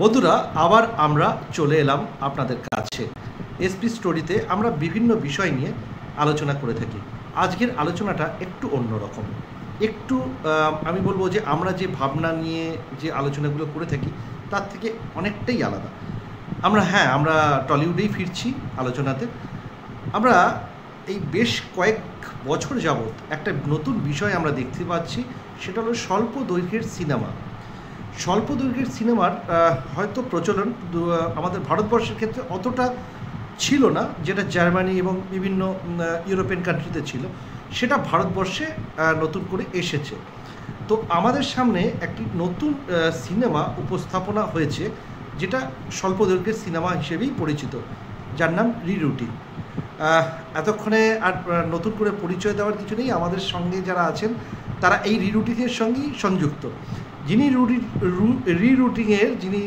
বন্ধুরা, আবার আমরা চলে এলাম আপনাদের কাছে। এসপি স্টোরিতে আমরা বিভিন্ন বিষয় নিয়ে আলোচনা করে থাকি। আজকের আলোচনাটা একটু অন্যরকম। একটু আমি বলবো যে আমরা যে ভাবনা নিয়ে যে আলোচনাগুলো করে থাকি তার থেকে অনেকটাই আলাদা। আমরা টলিউডেই ফিরছি আলোচনাতে। আমরা এই বেশ কয়েক বছর যাবৎ একটা নতুন বিষয় আমরা দেখতে পাচ্ছি, সেটা হলো স্বল্প দৈর্ঘ্যের সিনেমা। স্বল্প দৈর্ঘ্যের সিনেমার হয়তো প্রচলন আমাদের ভারতবর্ষের ক্ষেত্রে অতটা ছিল না, যেটা জার্মানি এবং বিভিন্ন ইউরোপিয়ান কান্ট্রিতে ছিল, সেটা ভারতবর্ষে নতুন করে এসেছে। তো আমাদের সামনে একটি নতুন সিনেমা উপস্থাপনা হয়েছে, যেটা স্বল্প দৈর্ঘ্যের সিনেমা হিসেবেই পরিচিত, যার নাম রিরুটিন। এতক্ষণে আর নতুন করে পরিচয় দেওয়ার কিছু নেই। আমাদের সঙ্গে যারা আছেন তারা এই রিরুটিনের সঙ্গেই সংযুক্ত। যিনি রিরুটিংয়ের যিনি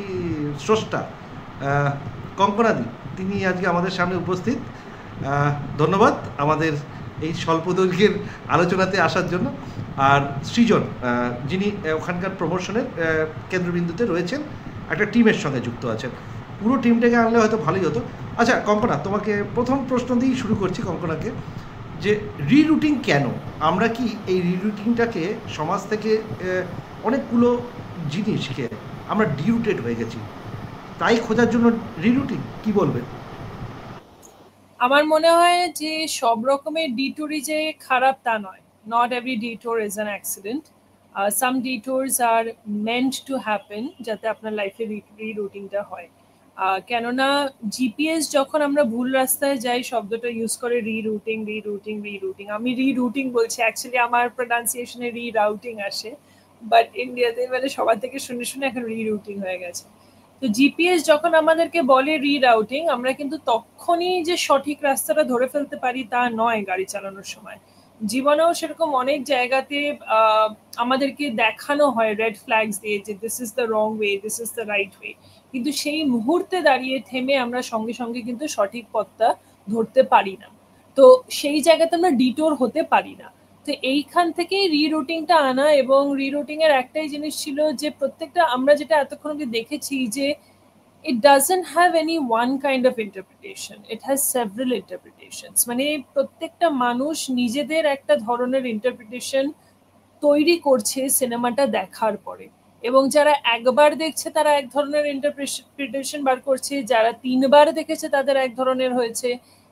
স্রষ্টা, কঙ্কনাদি, তিনি আজকে আমাদের সামনে উপস্থিত। ধন্যবাদ আমাদের এই স্বল্প দৈর্ঘ্যের আলোচনাতে আসার জন্য। আর সৃজন, যিনি ওখানকার প্রমোশনের কেন্দ্রবিন্দুতে রয়েছেন, একটা টিমের সঙ্গে যুক্ত আছেন। পুরো টিমটাকে আনলে হয়তো ভালোই হতো। আচ্ছা কঙ্কনা, তোমাকে প্রথম প্রশ্ন দিয়েই শুরু করছি কঙ্কনাকে, যে রিরুটিং কেন? আমরা কি এই রিরুটিংটাকে সমাজ থেকে অনেকগুলো জিনিসকে আমরা ডিরুটেড হয়ে গেছি, তাই খোঁজার জন্য রিরুটিং, কি বলবে? আমার মনে হয় যে সব রকমের ডিটুরই যে খারাপ তা নয়। Not every detour is an accident. Some detours are meant to happen, যাতে আপনার লাইফে রিরুটিংটা হয়। কেননা জিপিএস যখন আমরা ভুল রাস্তায় যাই শব্দটা ইউজ করে রিরুটিং রিরুটিং রিরুটিং। আমি রিরুটিং বলছি, অ্যাকচুয়ালি আমার প্রোনাউন্সিয়েশনে রিরাউটিং আসে, বাট ইন্ডিয়াতে মানে সবার থেকে শুনে শুনে এখন রিরুটিং হয়ে গেছে। তো জিপিএস যখন আমাদেরকে বলে রিরাউটিং, আমরা কিন্তু তখনই যে সঠিক রাস্তাটা ধরে ফেলতে পারি তা নয়। গাড়ি চালানোর সময় জীবনেও সেরকম অনেক জায়গাতে আমাদেরকে দেখানো হয় রেড ফ্ল্যাগস দিয়ে যে this is the wrong way, this is the right way, কিন্তু সেই মুহূর্তে দাঁড়িয়ে থেমে আমরা সঙ্গে সঙ্গে কিন্তু সঠিক পথটা ধরতে পারি না। তো সেই জায়গাতে আমরা ডিটোর হতে পারি না। তো এইখান থেকেই রিরুটিংটা আনা, এবং রিরুটিং এর একটাই জিনিস ছিল যে প্রত্যেকটা আমরা যেটা এতক্ষণ অব্দি দেখেছি যে it doesn't have any one kind of interpretation, it has several interpretations। মানে প্রত্যেকটা মানুষ নিজেদের একটা ধরনের ইন্টারপ্রিটেশন তৈরি করছে সিনেমাটা দেখার পরে, এবং যারা একবার দেখছে তারা এক ধরনের ইন্টারপ্রিটেশন বার করছে, যারা 3বার দেখেছে তাদের এক ধরনের হয়েছে,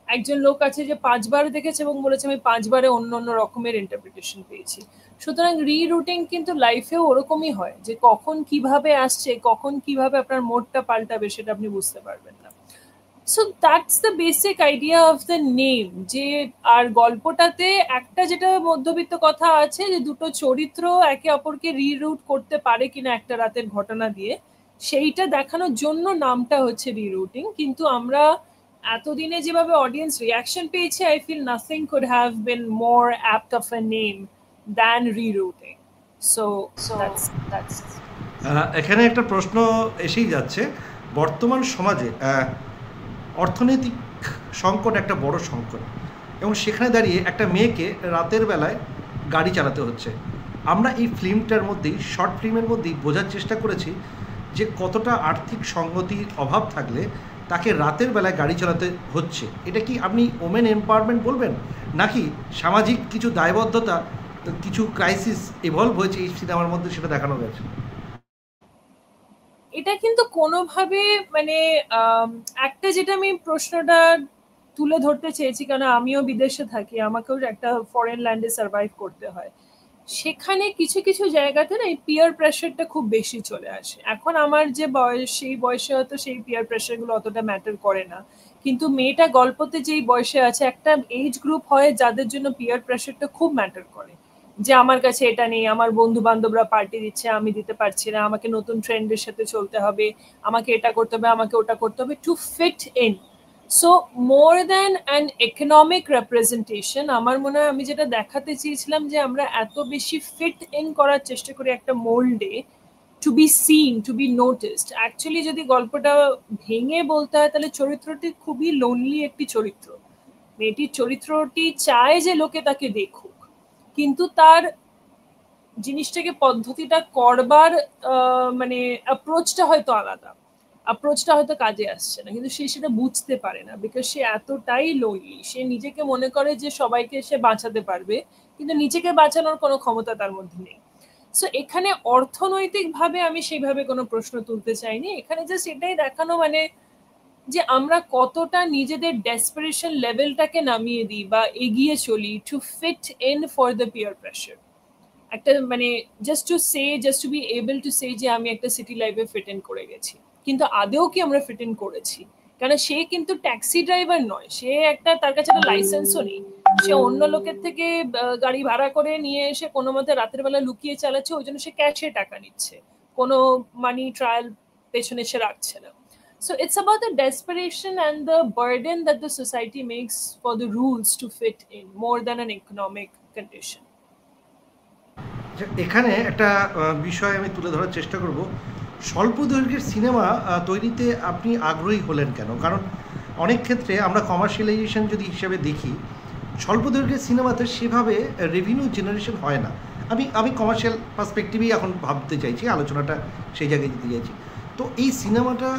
একজন লোক আছে যে 5বার দেখেছে এবং বলেছে আমি 5বারে অন্য অন্য রকমের ইন্টারপ্রিটেশন পেয়েছি। সুতরাং রিরুটিং কিন্তু লাইফেও ওরকমই হয়, যে কখন কিভাবে আসছে, কখন কিভাবে আপনার মোডটা পাল্টাবে সেটা আপনি বুঝতে পারবেন না। So that's the basic idea of the name. যে আর গল্পটাতে একটা যেটা মধ্যবিত্ত কথা আছে, যে দুটো চরিত্র একে অপরকে রিরুট করতে পারে কিনা একটা রাতের ঘটনা দিয়ে, সেইটা দেখানোর জন্য নামটা হচ্ছে রিরুটিং। কিন্তু আমরা এতদিনে যেভাবে অডিয়েন্স রিয়াকশন পেয়েছে, I feel nothing could have been more apt of a name than rerouting. So that's এখানে একটা প্রশ্ন এসেই যাচ্ছে। বর্তমান সমাজে অর্থনৈতিক সংকট একটা বড় সংকট, এবং সেখানে দাঁড়িয়ে একটা মেয়েকে রাতের বেলায় গাড়ি চালাতে হচ্ছে। আমরা এই ফিল্মটার মধ্যেই, শর্ট ফিল্মের মধ্যেই বোঝার চেষ্টা করেছি যে কতটা আর্থিক সংগতির অভাব থাকলে তাকে রাতের বেলায় গাড়ি চালাতে হচ্ছে। এটা কি আপনি ওমেন এম্পাওয়ারমেন্ট বলবেন, নাকি সামাজিক কিছু দায়বদ্ধতা, কিছু ক্রাইসিস ইভলভ হয়েছে এই সিনেমার মধ্যে, সেটা দেখানো গেছে? এটা কিন্তু কোনোভাবে মানে একটা যেটা আমি প্রশ্নটা তুলে ধরতে চেয়েছি, কারণ আমিও বিদেশে থাকি, আমাকেও একটা ফরেন ল্যান্ডে সার্ভাইভ করতে হয়। সেখানে কিছু কিছু জায়গাতে না এই পিয়ার প্রেশারটা খুব বেশি চলে আসে। এখন আমার যে বয়স, সেই বয়সে হয়তো সেই পিয়ার প্রেশারগুলো অতটা ম্যাটার করে না, কিন্তু মেয়েটা গল্পতে যেই বয়সে আছে, একটা এজ গ্রুপ হয় যাদের জন্য পিয়ার প্রেশারটা খুব ম্যাটার করে। যে আমার কাছে এটা নেই, আমার বন্ধু বান্ধবরা পার্টি দিচ্ছে, আমি দিতে পারছি না, আমাকে নতুন ট্রেন্ডের সাথে চলতে হবে, আমাকে এটা করতে হবে, আমাকে ওটা করতে হবে to fit in. So more than an economic representation, আমার মনে হয় আমি যেটা দেখাতে চেয়েছিলাম যে আমরা এত বেশি ফিট ইন করার চেষ্টা করি একটা মোল্ডে, to be seen, to be noticed. Actually যদি গল্পটা ভেঙে বলতে হয়, তাহলে চরিত্রটি খুবই লোনলি একটি চরিত্র। মেয়েটির চরিত্রটি চায় যে লোকে তাকে দেখুক, কিন্তু তার জিনিসটাকে পদ্ধতিটা করবার মানে অ্যাপ্রোচটা হয়তো আলাদা। অ্যাপ্রোচটা হয়তো কাজে আসছে না, কিন্তু সে সেটা বুঝতে পারে না, বিকজ সে এতটাই লোনলি, সে নিজেকে মনে করে যে সবাইকে সে বাঁচাতে পারবে, কিন্তু নিজেকে বাঁচানোর কোনো ক্ষমতা তার মধ্যে নেই। সো এখানে অর্থনৈতিকভাবে আমি সেইভাবে কোনো প্রশ্ন তুলতে চাইনি, এখানে জাস্ট এটাই দেখানো মানে যে আমরা কতটা নিজেদের ডেসপারেশন লেভেলটাকে নামিয়ে দিই বা এগিয়ে চলি to fit in for the peer pressure. একটা মানে just to be able to say যে আমি একটা সিটি লাইফে ফিট ইন করে গেছি, কিন্তু আদেও কি আমরা ফিট ইন করেছি? কারণ সে কিন্তু ট্যাক্সি ড্রাইভার নয়, সে একটা, তার কাছে একটা লাইসেন্সও নেই, সে অন্য লোকের থেকে গাড়ি ভাড়া করে নিয়ে এসে কোনো মতে রাতের বেলা লুকিয়ে চালাচ্ছে, ওই জন্য সে ক্যাশে টাকা নিচ্ছে, কোনো মানি ট্রায়াল পেছনে সে রাখছে না। So it's about the desperation and the burden that the society makes for the rules to fit in more than an economic condition. এখানে একটা বিষয় আমি তুলে ধরার চেষ্টা করব, স্বল্প দৈর্ঘ্যের সিনেমা তৈরিতে আপনি আগ্রহী হলেন কেন? কারণ অনেক ক্ষেত্রে আমরা কমার্শিয়ালাইজেশন যদি হিসেবে দেখি, স্বল্প দৈর্ঘ্যের সিনেমাতে সেভাবে রেভিনিউ জেনারেশন হয় না। আমি কমার্শিয়াল পার্সপেক্টিভেই এখন ভাবতে চাইছি, আলোচনাটা সেই জায়গায় দিতে চাইছি। তো এই সিনেমাটা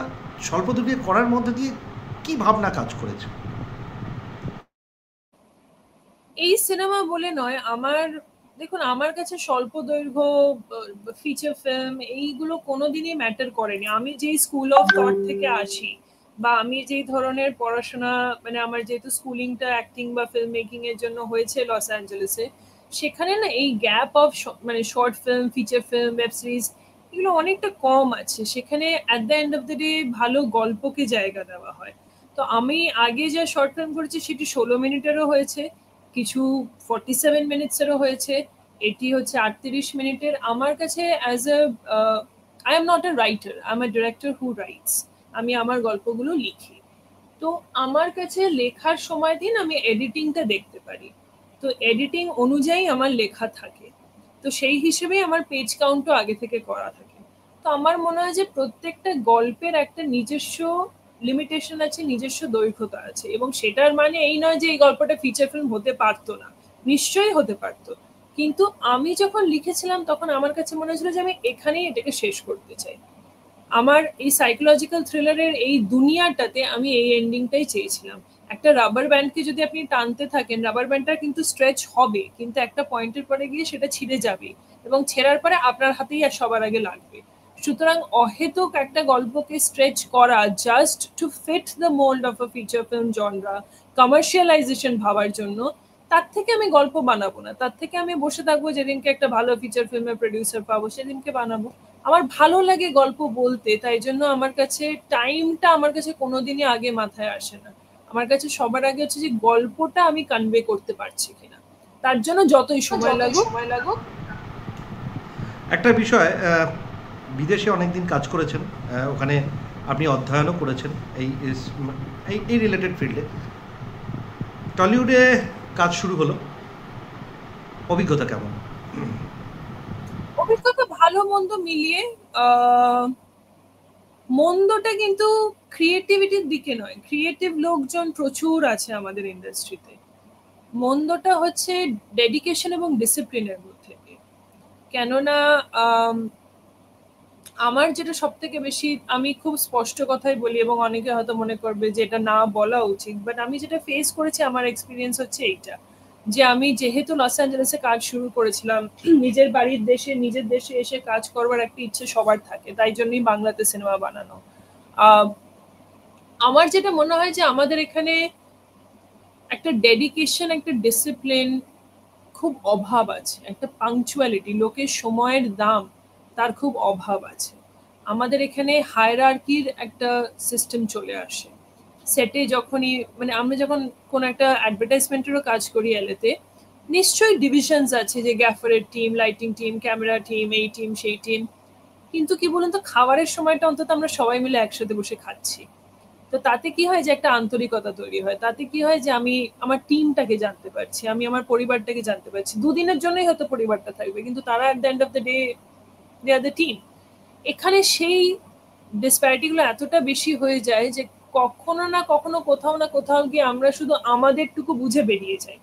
স্বল্প দৈর্ঘ্যে করার মধ্যে দিয়ে কি ভাবনা কাজ করেছে? এই সিনেমা বলে নয়, আমার দেখুন, আমার কাছে স্বল্প দৈর্ঘ্য ফিচার ফিল্ম এইগুলো কোনোদিনই ম্যাটার করেনি। আমি যেই স্কুল অফ থট থেকে আসি, বা আমি যেই ধরনের পড়াশোনা, মানে আমার যেহেতু স্কুলিংটা অ্যাক্টিং বা ফিল্ম মেকিং এর জন্য হয়েছে লস অ্যাঞ্জেলেসে, সেখানে না এই গ্যাপ অফ মানে short film, feature film, web series এগুলো অনেকটা কম আছে। সেখানে at the end of the day ভালো গল্পকে জায়গা দেওয়া হয়। তো আমি আগে যা শর্ট ফিল্ম করেছি সেটি 16 মিনিটেরও হয়েছে, কিছু 47 মিনিটসেরও হয়েছে, এটি হচ্ছে 38 মিনিটের। আমার কাছে as A I am not a writer, I M A director who writes, আমি আমার গল্পগুলো লিখি। তো আমার কাছে লেখার সময় দিন, আমি এডিটিংটা দেখতে পারি, তো এডিটিং অনুযায়ী আমার লেখা থাকে, তো সেই হিসেবেই আমার পেজ কাউন্টও আগে থেকে করা থাকে। তো আমার মনে হয় যে প্রত্যেকটা গল্পের একটা নিজস্ব লিমিটেশন আছে, নিজস্ব দৈর্ঘ্যতা আছে, এবং সেটার মানে এই নয় যে এই গল্পটা ফিচার ফিল্ম হতে পারতো না, নিশ্চয়ই হতে পারতো, কিন্তু আমি যখন লিখেছিলাম তখন আমার কাছে মনে হয়েছিল যে আমি এখানেই এটাকে শেষ করতে চাই। আমার এই সাইকোলজিক্যাল থ্রিলারের এই দুনিয়াটাতে আমি এই এন্ডিংটাই চেয়েছিলাম। একটা রাবার ব্যান্ডকে যদি আপনি টানতে থাকেন, রাবার ব্যান্ডটা কিন্তু স্ট্রেচ হবে, কিন্তু একটা পয়েন্টের পরে গিয়ে সেটা ছিঁড়ে যাবে, এবং ছেঁড়ার পরে আপনার হাতেই আর সবার আগে লাগবে। সুতরাং অহেতুক একটা গল্পকে স্ট্রেচ করা just to fit the mould of a feature film genre, commercialisation ভাবার জন্য, তার থেকে আমি গল্প বানাবো না, তার থেকে আমি বসে থাকবো যেদিনকে একটা ভালো ফিচার ফিল্মের প্রডিউসার পাবো সেদিনকে বানাবো। আমার ভালো লাগে গল্প বলতে, তাই জন্য আমার কাছে টাইমটা আমার কাছে কোনোদিনই আগে মাথায় আসে না। আমার কাছে সবার আগে হচ্ছে যে গল্পটা আমি কনভে করতে পারছি কিনা, তার জন্য যতই সময় লাগুক। একটা বিষয়, বিদেশে অনেকদিন কাজ করেছেন, ওখানে আপনি অধ্যয়নও করেছেন এই এই রিলেটেড ফিল্ডে। টলিউডে কাজ শুরু হলো, অভিজ্ঞতা কেমন? অভিজ্ঞতা ভালো মন্দ মিলিয়ে। মন্দটা কিন্তু ক্রিয়েটিভিটির দিকে নয়, ক্রিয়েটিভ লোকজন প্রচুর আছে আমাদের ইন্ডাস্ট্রিতে। মন্দটা হচ্ছে ডেডিকেশন এবং ডিসিপ্লিনের মধ্যে। কেননা আমার যেটা সব থেকে বেশি, আমি খুব স্পষ্ট কথাই বলি এবং অনেকে হয়তো মনে করবে যে এটা না বলা উচিত, বাট আমি যেটা ফেস করেছি, আমার এক্সপিরিয়েন্স হচ্ছে এইটা, যে আমি যেহেতু লস অ্যাঞ্জেলেসে কাজ শুরু করেছিলাম, নিজের বাড়ির দেশে, নিজের দেশে এসে কাজ করবার একটা ইচ্ছে সবার থাকে, তাই জন্যই বাংলাতে সিনেমা বানানো। আমার যেটা মনে হয় যে আমাদের এখানে একটা ডেডিকেশন, একটা ডিসিপ্লিন খুব অভাব আছে, একটা পাংচুয়ালিটি, লোকের সময়ের দাম তার খুব অভাব আছে। আমাদের এখানে হায়ারার্কির একটা সিস্টেম চলে আসে সেটে, যখনই মানে আমরা যখন কোন একটা অ্যাডভার্টাইজমেন্টেরও কাজ করি এলেতে, নিশ্চয়ই ডিভিশনস আছে, যে গ্যাফারের team, lighting team, camera team, এই টিম সেই টিম, কিন্তু কি বলুন তো, খাবারের সময়টা অন্তত আমরা সবাই মিলে একসাথে বসে খাচ্ছি। তো তাতে কি হয় যে একটা আন্তরিকতা তৈরি হয়, তাতে কি হয় যে আমি আমার টিমটাকে জানতে পারছি, আমি আমার পরিবারটাকে জানতে পারছি। দুদিনের জন্যই হয়তো পরিবারটা থাকবে, কিন্তু তারা at the end of the day they are the team. এখানে সেই ডিসপ্যারিটিগুলো এতটা বেশি হয়ে যায় যে কখনো না কখনো, কোথাও না কোথাও গিয়ে আমরা শুধু আমাদেরটুকু বুঝে বেরিয়ে যাই।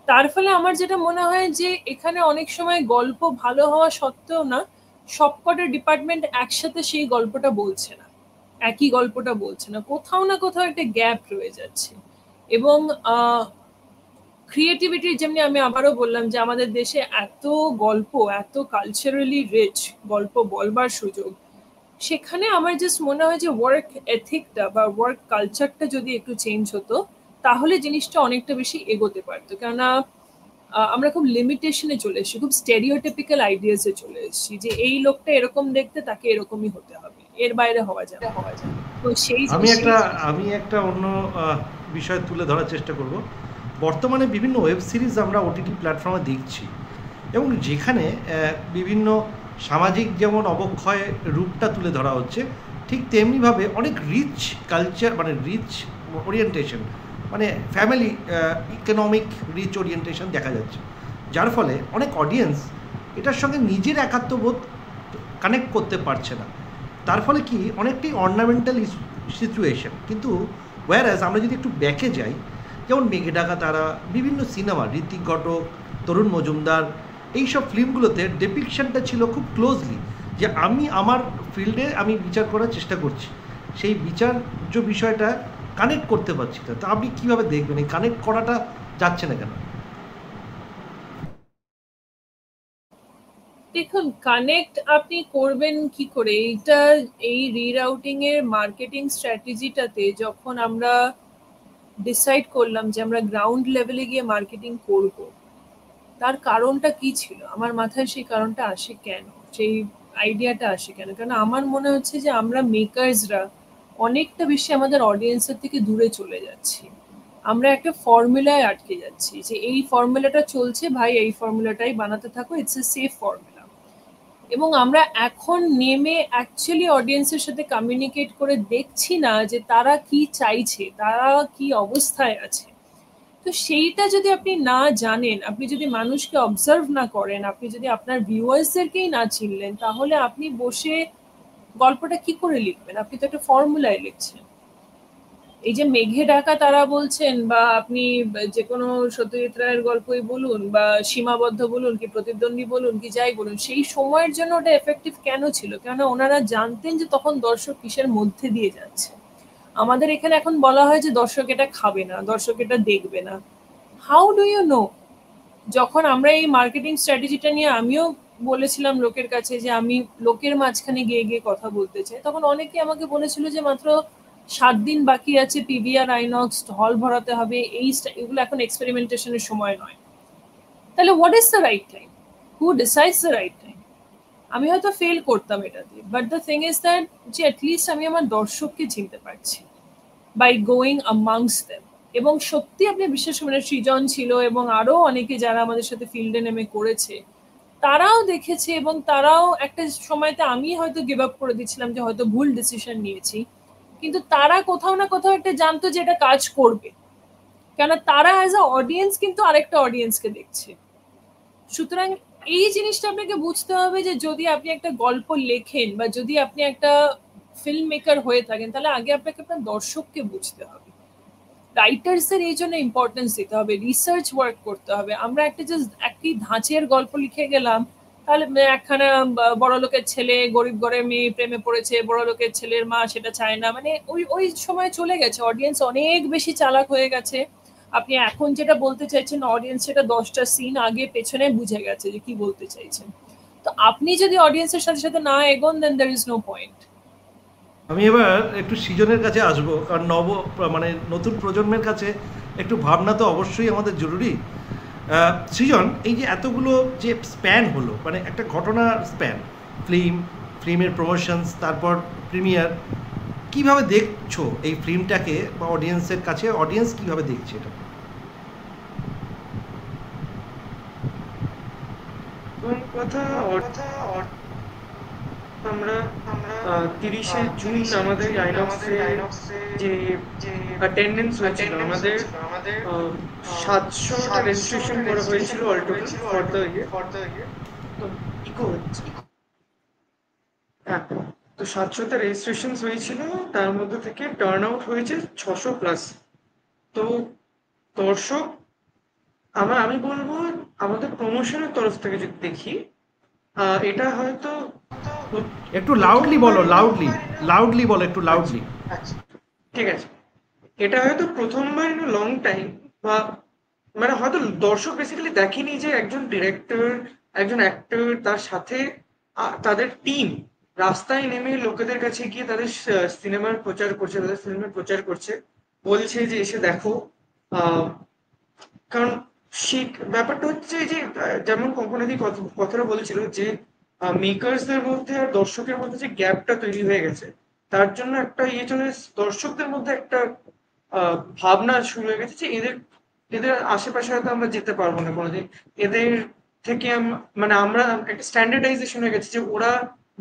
তার ফলে আমার যেটা মনে হয় যে এখানে অনেক সময় গল্প ভালো হওয়া সত্ত্বেও না, সবকটা ডিপার্টমেন্ট একসাথে সেই গল্পটা বলছে না। একই গল্পটা বলছে না, কোথাও না কোথাও একটা গ্যাপ রয়ে যাচ্ছে। এবং ক্রিয়েটিভিটির যেমনি আমি আবারও বললাম যে আমাদের দেশে এত গল্প, এত কালচারালি রিচ গল্প বলবার সুযোগ, সেখানে আমার জাস্ট মনে হয় যে ওয়ার্ক এথিকটা বা ওয়ার্ক কালচারটা যদি একটু চেঞ্জ হতো, তাহলে জিনিসটা অনেকটা বেশি এগোতে পারতো। কেননা আমরা খুব লিমিটেশনে চলে এসেছি, খুব স্টেরিওটিপিক্যাল আইডিয়াসে চলে এসেছি যে এই লোকটা এরকম দেখতে, তাকে এরকমই হতে হবে, এর বাইরে হওয়া যাবে না। তো সেই আমি জিনিস একটা আমি একটা অন্য বিষয় তুলে ধরার চেষ্টা করব। বর্তমানে বিভিন্ন ওয়েব সিরিজ আমরা ওটিটি প্ল্যাটফর্মে দেখছি, এবং যেখানে বিভিন্ন সামাজিক যেমন অবক্ষয় রূপটা তুলে ধরা হচ্ছে, ঠিক তেমনিভাবে অনেক রিচ কালচার, মানে রিচ ওরিয়েন্টেশন, মানে ফ্যামিলি ইকোনমিক রিচ ওরিয়েন্টেশন দেখা যাচ্ছে, যার ফলে অনেক অডিয়েন্স এটার সঙ্গে নিজের একাত্মবোধ কানেক্ট করতে পারছে না। তার ফলে কি অনেকটাই অর্নামেন্টাল সিচুয়েশন। কিন্তু ওয়্যারাজ আমরা যদি একটু ব্যাকে যাই, যেমন মেঘে ঢাকা তারা, বিভিন্ন সিনেমা, ঋত্বিক ঘটক, তরুণ মজুমদার, এইসব ফিল্মগুলোতে ডেপিকশনটা ছিল খুব ক্লোজলি, যে আমি আমার ফিল্ডে আমি বিচার করার চেষ্টা করছি, সেই বিচার্য বিষয়টা কানেক্ট করতে পারছি না। তা আপনি কীভাবে দেখবেন এই কানেক্ট করাটা যাচ্ছে না কেন? দেখুন, কানেক্ট আপনি করবেন কি করে? এইটা এই রিরাউটিং এর মার্কেটিং স্ট্র্যাটেজিটাতে যখন আমরা ডিসাইড করলাম যে আমরা গ্রাউন্ড লেভেলে গিয়ে মার্কেটিং করব, তার কারণটা কি ছিল? আমার মাথায় সেই কারণটা আসে কেন, সেই আইডিয়াটা আসে কেন? কারণ আমার মনে হচ্ছে যে আমরা মেকার্সরা অনেকটা বেশি আমাদের অডিয়েন্সের থেকে দূরে চলে যাচ্ছি। আমরা একটা ফর্মুলায় আটকে যাচ্ছি যে এই ফর্মুলাটা চলছে, ভাই এই ফর্মুলাটাই বানাতে থাকো, ইটস এ সেফ ফর্মুলা। এবং আমরা এখন নেমে অ্যাকচুয়ালি অডিয়েন্সের সাথে কমিউনিকেট করে দেখছি না যে তারা কি চাইছে, তারা কি অবস্থায় আছে। তো সেইটা যদি আপনি না জানেন, আপনি যদি মানুষকে অবজার্ভ না করেন, আপনি যদি আপনার ভিউয়ার্সদেরকেই না চিনলেন, তাহলে আপনি বসে গল্পটা কি করে লিখবেন? আপনি তো একটা ফর্মুলায় লিখছেন। এই যে মেঘে ঢাকা তারা বলছেন, বা আপনি যে কোনো সত্যজিৎ রায়ের গল্পই বলুন, বা সীমাবদ্ধ বলুন, কি প্রতিদ্বন্দ্বী বলুন, কি যাই বলুন, সেই সময়ের জন্য ওটা এফেক্টিভ কেন ছিল? কেননা ওনারা জানতেন যে তখন দর্শক কিসের মধ্যে দিয়ে যাচ্ছে। আমাদের এখানে এখন বলা হয় যে দর্শক এটা খাবে না, দর্শক এটা দেখবে না। How do you know? যখন আমরা এই মার্কেটিং স্ট্র্যাটেজিটা নিয়ে আমিও বলেছিলাম লোকের কাছে যে আমি লোকের মাঝখানে গিয়ে গিয়ে কথা বলতে চাই, তখন অনেকে আমাকে বলেছিল যে মাত্র 7 দিন বাকি আছে, পিভিআর আইনক্স হল ভরাতে হবে, এগুলো এখন এক্সপেরিমেন্টেশনের সময় নয়। তাহলে what is the right time? Who decides the right time? আমি হয়তো ফেল করতাম এটাতে, but the thing is that যে অ্যাটলিস্ট আমি আমার দর্শককে চিনতে পারছি বাই গোয়িং amongst them। এবং সত্যি আপনি বিশ্বাস করবেন, সৃজন ছিল এবং আরো অনেকে যারা আমাদের সাথে ফিল্ডে নেমে করেছে, তারাও দেখেছে, এবং তারাও একটা সময়তে আমি হয়তো গিভ আপ করে দিচ্ছিলাম যে হয়তো ভুল ডিসিশন নিয়েছি, কিন্তু তারা কোথাও না কোথাও একটা জানতো যে এটা কাজ করবে, কেন তারা অ্যাজ আ অডিয়েন্স কিন্তু আরেকটা অডিয়েন্সকে দেখছে। সুতরাং এই জিনিসটা আপনাকে বুঝতে হবে যে যদি আপনি একটা গল্প লেখেন বা যদি আপনি একটা ফিল্ম মেকার হয়ে থাকেন, তাহলে আগে আপনাকে আপনার দর্শককে বুঝতে হবে। রাইটার্সের এই জন্য ইম্পর্টেন্স দিতে হবে, রিসার্চ ওয়ার্ক করতে হবে। আমরা একটা জাস্ট একটি ধাঁচের গল্প লিখে গেলাম, তাহলে একখানা বড় লোকের ছেলে গরিব ঘরের মেয়ে প্রেমে পড়েছে, বড় লোকের ছেলের মা সেটা চায় না, মানে ওই ওই সময় চলে গেছে। অডিয়েন্স অনেক বেশি চালাক হয়ে গেছে। আপনি এখন যেটা বলতে চাইছেন, অডিয়েন্স সেটা 10টা সিন আগে পেছনে বুঝে গেছে যে কি বলতে চাইছেন। তো আপনি যদি অডিয়েন্সের সাথে সাথে না এগোন, then there is no point. আমি এবার একটু সৃজনের কাছে আসবো, কারণ মানে নতুন প্রজন্মের কাছে একটু ভাবনা তো অবশ্যই আমাদের জরুরি। সৃজন, এই যে এতগুলো যে স্প্যান হলো, মানে একটা ঘটনার স্প্যান, ফিল্মের প্রমোশনস, তারপর প্রিমিয়ার, কিভাবে দেখছো এই ফিল্মটাকে বা অডিয়েন্সের কাছে অডিয়েন্স কিভাবে দেখছে এটা? কথা আমরা 30শে জুন আমাদের আইনক্সে যে অ্যাটেন্ডেন্স হয়েছিল, আমাদের 700টা রেজিস্ট্রেশন করা হয়েছিল all total for the year. তো ইকো হচ্ছে, হ্যাঁ। তো 700টা রেজিস্ট্রেশন হয়েছিল, তার মধ্যে থেকে টার্ন আউট হয়েছে 600+। তো দর্শক, আমি বলবো আমাদের প্রমোশনের তরফ থেকে যদি দেখি, এটা হয়তো একটু লাউডলি বলো, লাউডলি বলো, একটু লাউডলি। আচ্ছা, ঠিক আছে। এটা হয়তো প্রথমবার ইন লং টাইম, বা মানে হয়তো দর্শক বেসিক্যালি দেখেনি যে একজন ডিরেক্টর, একজন অ্যাক্টর, তার সাথে তাদের টিম রাস্তায় নেমে লোকেদের কাছে গিয়ে তাদের সিনেমার প্রচার করছে, তাদের ফিল্মের প্রচার করছে, বলছে যে এসে দেখো। আহ, কারণ সেই ব্যাপারটা হচ্ছে যে যেমন কঙ্কনাদি কথাটা বলেছিল যে মেকার্সদের মধ্যে আর দর্শকের মধ্যে যে গ্যাপটা তৈরি হয়ে গেছে, তার জন্য একটা ইয়ে চলে দর্শকদের মধ্যে একটা ভাবনা শুরু হয়ে গেছে যে এদের এদের আশেপাশে হয়তো আমরা যেতে পারবো না কোনোদিন, এদের থেকে মানে আমরা একটা স্ট্যান্ডার্ডাইজেশন হয়ে গেছে যে ওরা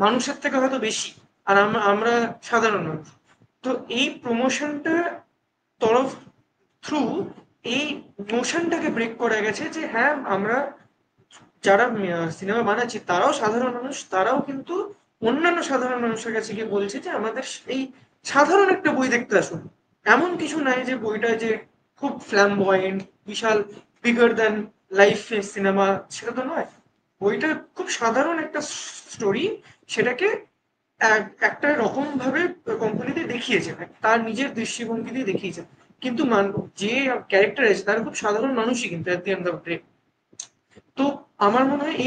মানুষের থেকে হয়তো বেশি, আর আমরা সাধারণ মানুষ। তো এই প্রমোশনটা তরফ থ্রু এই নোশনটাকে ব্রেক করা গেছে যে হ্যাঁ, আমরা যারা সিনেমা বানাচ্ছি তারাও সাধারণ মানুষ, তারাও কিন্তু অন্যান্য সাধারণ মানুষের কাছে গিয়ে বলছে যে আমাদের এই সাধারণ একটা বই দেখতে আসুন। এমন কিছু নাই যে বইটা যে খুব ফ্ল্যামবয়েন্ট, বিশাল, বিগার দ্যান লাইফ সিনেমা, সেটা তো নয়। বইটা খুব সাধারণ একটা স্টোরি, সেটাকে একটা রকম ভাবে কোম্পানিতে দেখিয়েছে, তার নিজের দৃষ্টিভঙ্গি দিয়ে দেখিয়েছে। কিন্তু যে ক্যারেক্টার আছে তার খুব সাধারণ মানুষই কিন্তু এট দি এন্ড অফ ডে। তো আমার মনে হয়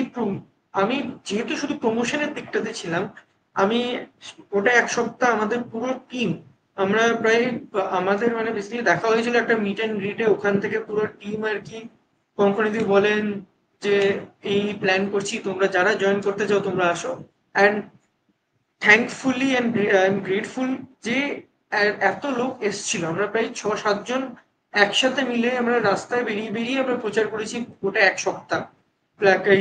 আমি যেহেতু শুধু প্রমোশনের দিকটাতে ছিলাম, আমি ওটা এক সপ্তাহ আমাদের পুরো টিম, আমরা প্রায় আমাদের মানে বেসিক্যালি দেখা হয়েছিল একটা মিট অ্যান্ড গ্রিটে, ওখান থেকে পুরো টিম আর কি কোম্পানিতে বলেন যে এই প্ল্যান করছি, তোমরা যারা জয়েন করতে চাও তোমরা আসো। And thankfully and I am grateful যে এত লোক এসেছিল। আমরা প্রায় 6-7 জন একসাথে মিলে আমরা রাস্তায় বেরিয়ে বেরিয়ে আমরা প্রচার করেছি গোটা এক সপ্তাহ।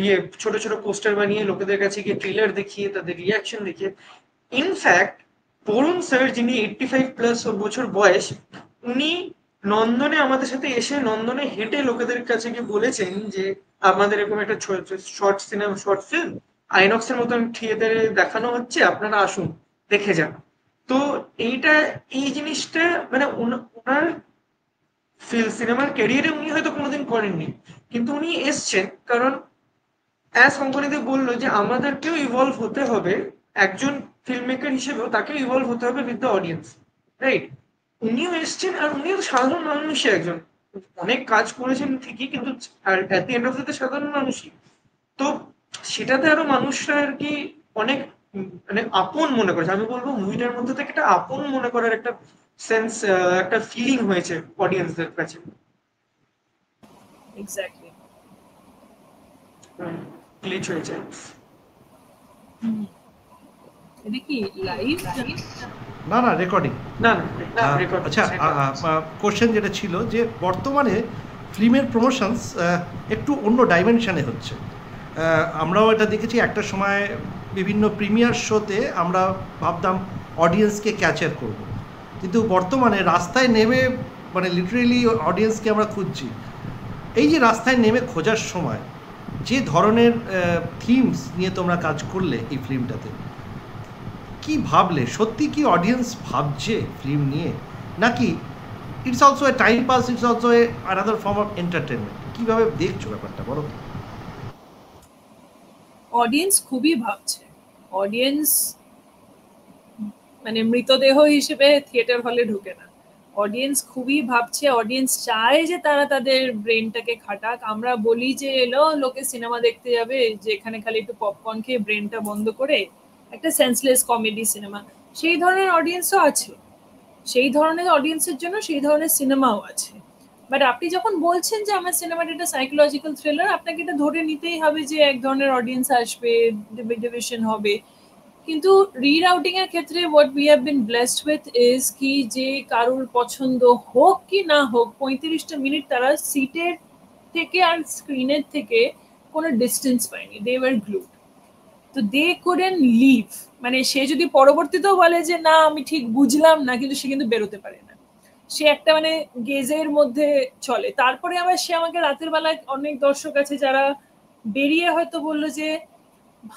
ইয়ে ছোট ছোট পোস্টার বানিয়ে লোকেদের কাছে গিয়ে ট্রেলার দেখিয়ে তাদের রিয়াকশন দেখিয়ে। ইনফ্যাক্ট বরুণ স্যার, যিনি 85+ বছর বয়স, উনি নন্দনে আমাদের সাথে এসে নন্দনে হেঁটে লোকেদের কাছে গিয়ে বলেছেন যে আমাদের এরকম একটা শর্ট ফিল্ম আইনক্সের মতন থিয়েটারে দেখানো হচ্ছে, আপনারা আসুন দেখে যান। তো এইটা, এই জিনিসটা মানে ওনার সিনেমার ক্যারিয়ারে উনি হয়তো কোনোদিন করেননি, কিন্তু উনি এসছেন কারণ অ্যাজ কোম্পানিতে বললো যে আমাদেরকেও ইভলভ হতে হবে, একজন ফিল্ম মেকার হিসেবেও তাকে ইভলভ হতে হবে উইথ দ্য অডিয়েন্স, রাইট? উনিও এসছেন, আর উনিও সাধারণ মানুষই একজন, অনেক কাজ করেছেন ঠিকই, কিন্তু at the end of the সাধারণ মানুষই। তো সেটাতে আরো মানুষরা আর কি অনেক মানে আপন মনে করেছে। আমি বলবো মুভিটার মধ্যে থেকে একটা আপন মনে করার একটা সেন্স, একটা ফিলিং হয়েছে অডিয়েন্সদের কাছে। এক্স্যাক্টলি। গ্লিচ হয়েছে। এটা কি লাইভ? না না, রেকর্ডিং। না না, আচ্ছা, কোশ্চেন যেটা ছিল যে বর্তমানে ফিল্মের প্রমোশনস একটু অন্য ডাইমেনশনে হচ্ছে। আমরাও এটা দেখেছি, একটা সময় বিভিন্ন প্রিমিয়ার শোতে আমরা ভাবতাম অডিয়েন্সকে ক্যাচার করব, কিন্তু বর্তমানে রাস্তায় নেমে মানে লিটারেলি অডিয়েন্সকে আমরা খুঁজছি। এই যে রাস্তায় নেমে খোঁজার সময় যে ধরনের থিমস নিয়ে তোমরা কাজ করলে এই ফিল্মটাতে, কি ভাবলে? সত্যি কি অডিয়েন্স ভাবছে ফিল্ম নিয়ে, নাকি it's also a time pass, it's also a another form of entertainment? কীভাবে দেখছো ব্যাপারটা, বলো? অডিয়েন্স খুবই ভাবছে। অডিয়েন্স মানে মৃতদেহ হিসেবে থিয়েটার হলে ঢুকে না। অডিয়েন্স খুবই ভাবছে। অডিয়েন্স চায় যে তারা তাদের ব্রেনটাকে খাটাক। আমরা বলি যে এলো লোকে সিনেমা দেখতে যাবে যে এখানে খালি একটু পপকর্ন খেয়ে ব্রেনটা বন্ধ করে, একটা সেন্সলেস কমেডি সিনেমা। সেই ধরনের অডিয়েন্সও আছে, সেই ধরনের অডিয়েন্সের জন্য সেই ধরনের সিনেমাও আছে। বাট আপনি যখন বলছেন যে আমার সিনেমাটা একটা সাইকোলজিক্যাল থ্রিলার, আপনাকে এটা ধরে নিতেই হবে যে এক ধরনের অডিয়েন্স আসবে, ডিভিশন হবে। কিন্তু রিরাউটিং এর ক্ষেত্রে what we have been blessed with is কি যে কারোর পছন্দ হোক কি না হোক 35টা মিনিট তারা সিটের থেকে আর স্ক্রিনের থেকে কোনো ডিস্টেন্স পায়নি, দে ওয়ার গ্লুড। তো দে কুডেন্ট লিভ। মানে সে যদি পরবর্তীতেও বলে যে না আমি ঠিক বুঝলাম না, কিন্তু সে কিন্তু বেরোতে পারে না। সে একটা মানে গেজের মধ্যে চলে। তারপরে আবার সে আমাকে রাতের বেলায় অনেক দর্শক আছে যারা বেরিয়ে হয়তো বললো যে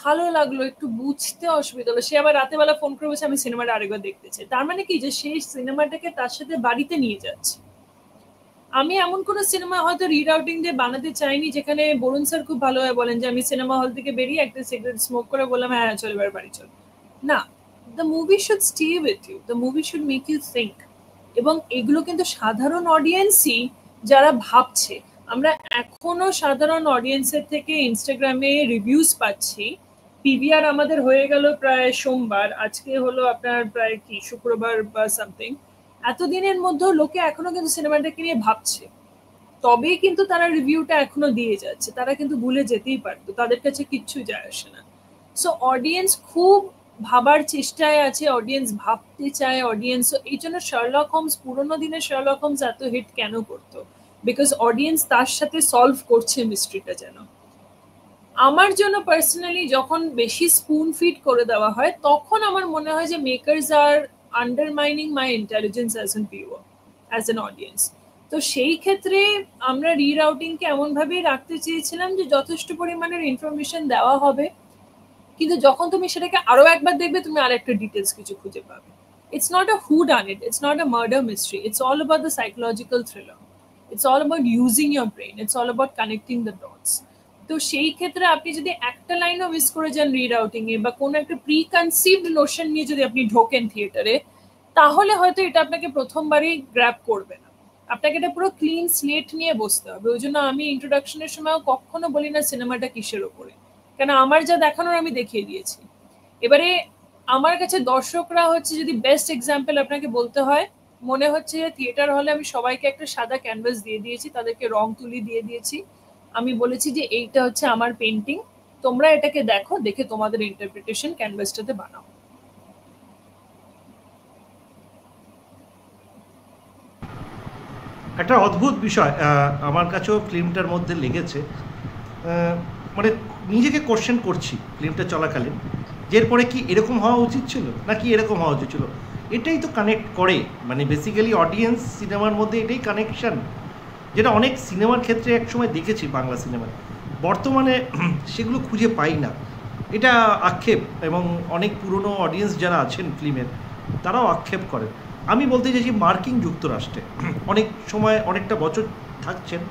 ভালো লাগলো, একটু বুঝতে অসুবিধা হলো, সে আবার রাতের বেলা ফোন করে বলছে আমি সিনেমাটা আরেকবার দেখতে চাই। তার মানে কি যে সেই সিনেমাটাকে তার সাথে বাড়িতে নিয়ে যাচ্ছে। আমি এমন কোনো সিনেমা হয়তো রিরাউটিং দিয়ে বানাতে চাইনি যেখানে বরুণ স্যার খুব ভালোভাবে বলেন যে আমি সিনেমা হল থেকে বেরিয়ে একটা সিগারেট স্মোক করে বললাম হ্যাঁ চল এবার বাড়ি চল। না, the movie should stay with you, the movie should make you think. এবং এগুলো কিন্তু সাধারণ অডিয়েন্সই যারা ভাবছে। আমরা এখনো সাধারণ অডিয়েন্সের থেকে ইনস্টাগ্রামে রিভিউজ পাচ্ছি। পিভিআর আমাদের হয়ে গেল প্রায় সোমবার, আজকে হলো আপনার প্রায় কি শুক্রবার বা সামথিং। এতদিনের মধ্যেও লোকে এখনো কিন্তু সিনেমাটাকে নিয়ে ভাবছে, তবেই কিন্তু তারা রিভিউটা এখনো দিয়ে যাচ্ছে। তারা কিন্তু ভুলে যেতেই পারতো, তাদের কাছে কিচ্ছু যায় আসে না। সো অডিয়েন্স খুব ভাবার চেষ্টায় আছে, অডিয়েন্স ভাবতে চায়, অডিয়েন্স এই জন্য শার্লক হোমস, পুরোনো দিনের শার্লক হোমস এত হিট কেন করতো? বিকজ অডিয়েন্স তার সাথে সলভ করছে মিস্ট্রিটা। যেন আমার জন্য পার্সোনালি যখন বেশি স্পুন ফিড করে দেওয়া হয় তখন আমার মনে হয় যে makers are undermining my intelligence as an viewer, as an audience. তো সেই ক্ষেত্রে আমরা রিরাউটিংকে এমনভাবেই রাখতে চেয়েছিলাম যে যথেষ্ট পরিমাণের ইনফরমেশন দেওয়া হবে, কিন্তু যখন তুমি সেটাকে আরো একবার দেখবে তুমি আর একটা ডিটেলস কিছু খুঁজে পাবে। It's not a who done it, it's not a murder mystery, it's all about the psychological thriller, it's all about using your brain, it's all about connecting the dots. তো সেই ক্ষেত্রে আপনি যদি একটা লাইনও মিস করে যান রিরাউটিং এ বা কোনো একটা প্রি কনসিভড নোশন নিয়ে যদি আপনি ঢোকেন থিয়েটারে, তাহলে হয়তো এটা আপনাকে প্রথমবারই গ্র্যাব করবে না। আপনাকে এটা পুরো ক্লিন স্লেট নিয়ে বসতে হবে। ওই জন্য আমি ইন্ট্রোডাকশনের সময়ও কখনো বলি না সিনেমাটা কিসের ওপরে, কেন আমার যা দেখানোর আমি দেখিয়ে দিয়েছি। এবারে আমার কাছে দর্শকরা হচ্ছে, যদি বেস্ট এক্সাম্পল আপনাকে বলতে হয়, মনে হচ্ছে যে থিয়েটার হলে আমি সবাইকে একটা সাদা ক্যানভাস দিয়ে দিয়েছি, তাদেরকে রং তুলি দিয়ে দিয়েছি, আমি বলেছি যে এইটা হচ্ছে আমার পেন্টিং, তোমরা এটাকে দেখো, দেখে তোমাদের ইন্টারপ্রিটেশন ক্যানভাসটাতে বানাও। একটা অদ্ভুত বিষয় আমার কাছেও ফিল্মটার মধ্যে লেগেছে, মানে নিজেকে কোশ্চেন করছি ফিল্মটা চলাকালীন, যে এরপরে কি এরকম হওয়া উচিত ছিল নাকি এরকম হওয়া উচিত ছিল। এটাই তো কানেক্ট করে, মানে বেসিক্যালি অডিয়েন্স সিনেমার মধ্যে এটাই কানেকশান, যেটা অনেক সিনেমার ক্ষেত্রে একসময় দেখেছি বাংলা সিনেমায়, বর্তমানে সেগুলো খুঁজে পাই না। এটা আক্ষেপ, এবং অনেক পুরনো অডিয়েন্স যারা আছেন ফিল্মের তারাও আক্ষেপ করেন। আমি বলতে চাইছি মার্কিন যুক্তরাষ্ট্রে অনেক সময় অনেকটা বছর থাকছেন,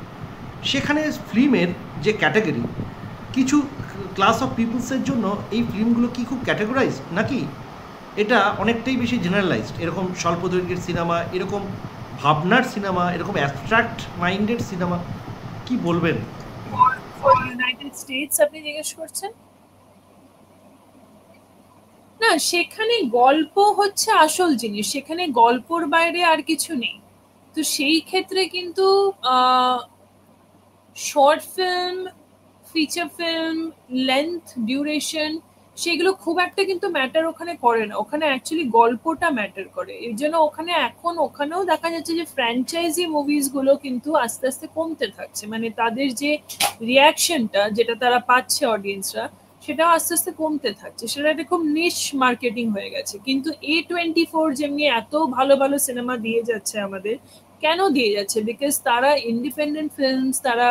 সেখানে ফিল্মের যে ক্যাটাগরি, কিছু ক্লাস অফ পিপলসের জন্য এই ফিল্মগুলো কি খুব ক্যাটাগরাইজ, নাকি এটা অনেকটাই বেশি জেনারেলাইজড, এরকম স্বল্প দৈর্ঘ্যের সিনেমা, এরকম ভাবনার সিনেমা, এরকম অ্যাবস্ট্রাক্ট মাইন্ডেড সিনেমা, কি বলবেন? ফর ইউনাইটেড স্টেটস আপনি জিজ্ঞেস করছেন? না, সেখানে গল্প হচ্ছে আসল জিনিস, সেখানে গল্পর বাইরে আর কিছু নেই। তো সেই ক্ষেত্রে কিন্তু short film, feature film, length, duration, সেগুলো খুব একটা কিন্তু ম্যাটার ওখানে করে না। ওখানে অ্যাকচুয়ালি গল্পটা ম্যাটার করে। এই জন্য ওখানে এখন ওখানেও দেখা যাচ্ছে যে ফ্র্যাঞ্চাইজি মুভিসগুলো কিন্তু আস্তে আস্তে কমতে থাকছে, মানে তাদের যে রিয়াকশনটা যেটা তারা পাচ্ছে অডিয়েন্সরা, সেটাও আস্তে আস্তে কমতে থাকছে। সেটা একটা খুব নিশ মার্কেটিং হয়ে গেছে। কিন্তু A24 যেমনি এত ভালো ভালো সিনেমা দিয়ে যাচ্ছে আমাদের, কেন দিয়ে যাচ্ছে? বিকজ তারা ইন্ডিপেন্ডেন্ট ফিল্মস, তারা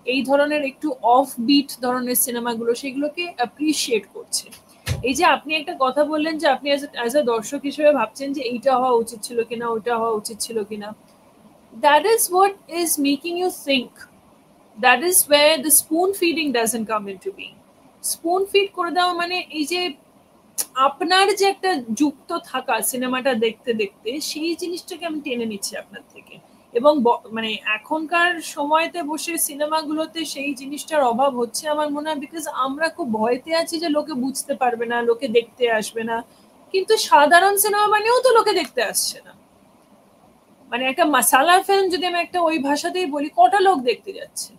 এই ধরনের একটু অফ বিট ধরনের সিনেমাগুলো সেগুলোকে অ্যাপ্রিসিয়েট করছে। এই যে আপনি একটা কথা বললেন যে আপনি অ্যাজ আ দর্শক হিসেবে ভাবছেন যে এইটা হওয়া উচিত ছিল কিনা, ওইটা হওয়া উচিত ছিল কিনা, that is what is making you think. That is where the spoon feeding doesn't come into being. Spoon feed করে দেওয়া মানে এই যে আপনার যে একটা যুক্ত থাকা সিনেমাটা দেখতে দেখতে, সেই জিনিসটাকে আমি টেনে নিচ্ছি আপনার থেকে। এবং মানে এখনকার সময়তে বসে সিনেমাগুলোতে সেই জিনিসটার অভাব হচ্ছে আমার মনে হয়, বিকজ আমরা খুব ভয়তে আছি যে লোকে বুঝতে পারবে না, লোকে দেখতে আসবে না। কিন্তু সাধারণ সিনেমা মানেও তো লোকে দেখতে আসছে না। মানে একটা মাসালা ফিল্ম যদি আমি একটা ওই ভাষাতেই বলি, কটা লোক দেখতে যাচ্ছে?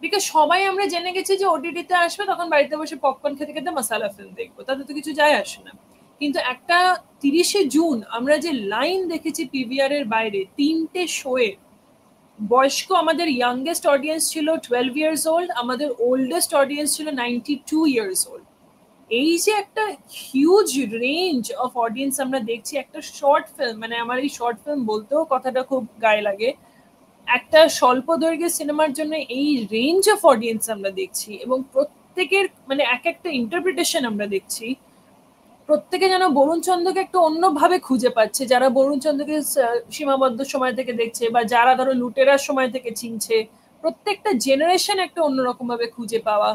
বিকজ সবাই আমরা জেনে গেছি যে ওটিটিতে আসবে, তখন বাড়িতে বসে পপকর্ন খেতে খেতে মাসালা ফিল্ম দেখবো, তাতে তো কিছু যায় আসে না। কিন্তু একটা 30শে জুন আমরা যে লাইন দেখেছি পিভিআর এর বাইরে 3টে শোয়ে, বয়স্ক আমাদের ইয়াংগেস্ট অডিয়েন্স ছিল 12 ইয়ার্স ওল্ড, আমাদের ওল্ডেস্ট অডিয়েন্স ছিল 92 ইয়ার্স ওল্ড। এই যে একটা হিউজ রেঞ্জ অফ অডিয়েন্স আমরা দেখছি একটা শর্ট ফিল্ম, মানে আমার এই শর্ট ফিল্ম বলতেও কথাটা খুব গায়ে লাগে, একটা স্বল্প দৈর্ঘ্যের সিনেমার জন্য এই রেঞ্জ অফ অডিয়েন্স আমরা দেখছি, এবং প্রত্যেকের মানে এক একটা ইন্টারপ্রিটেশন আমরা দেখছি। প্রত্যেকে যেন বরুণ চন্দ্রকে একটু অন্যভাবে খুঁজে পাচ্ছে, যারা বরুণ চন্দ্রকে সীমাবদ্ধ সময় থেকে দেখছে বা যারা ধরো লুটেরার সময় থেকে চিনছে, প্রত্যেকটা জেনারেশন একটা অন্যরকম ভাবে খুঁজে পাওয়া,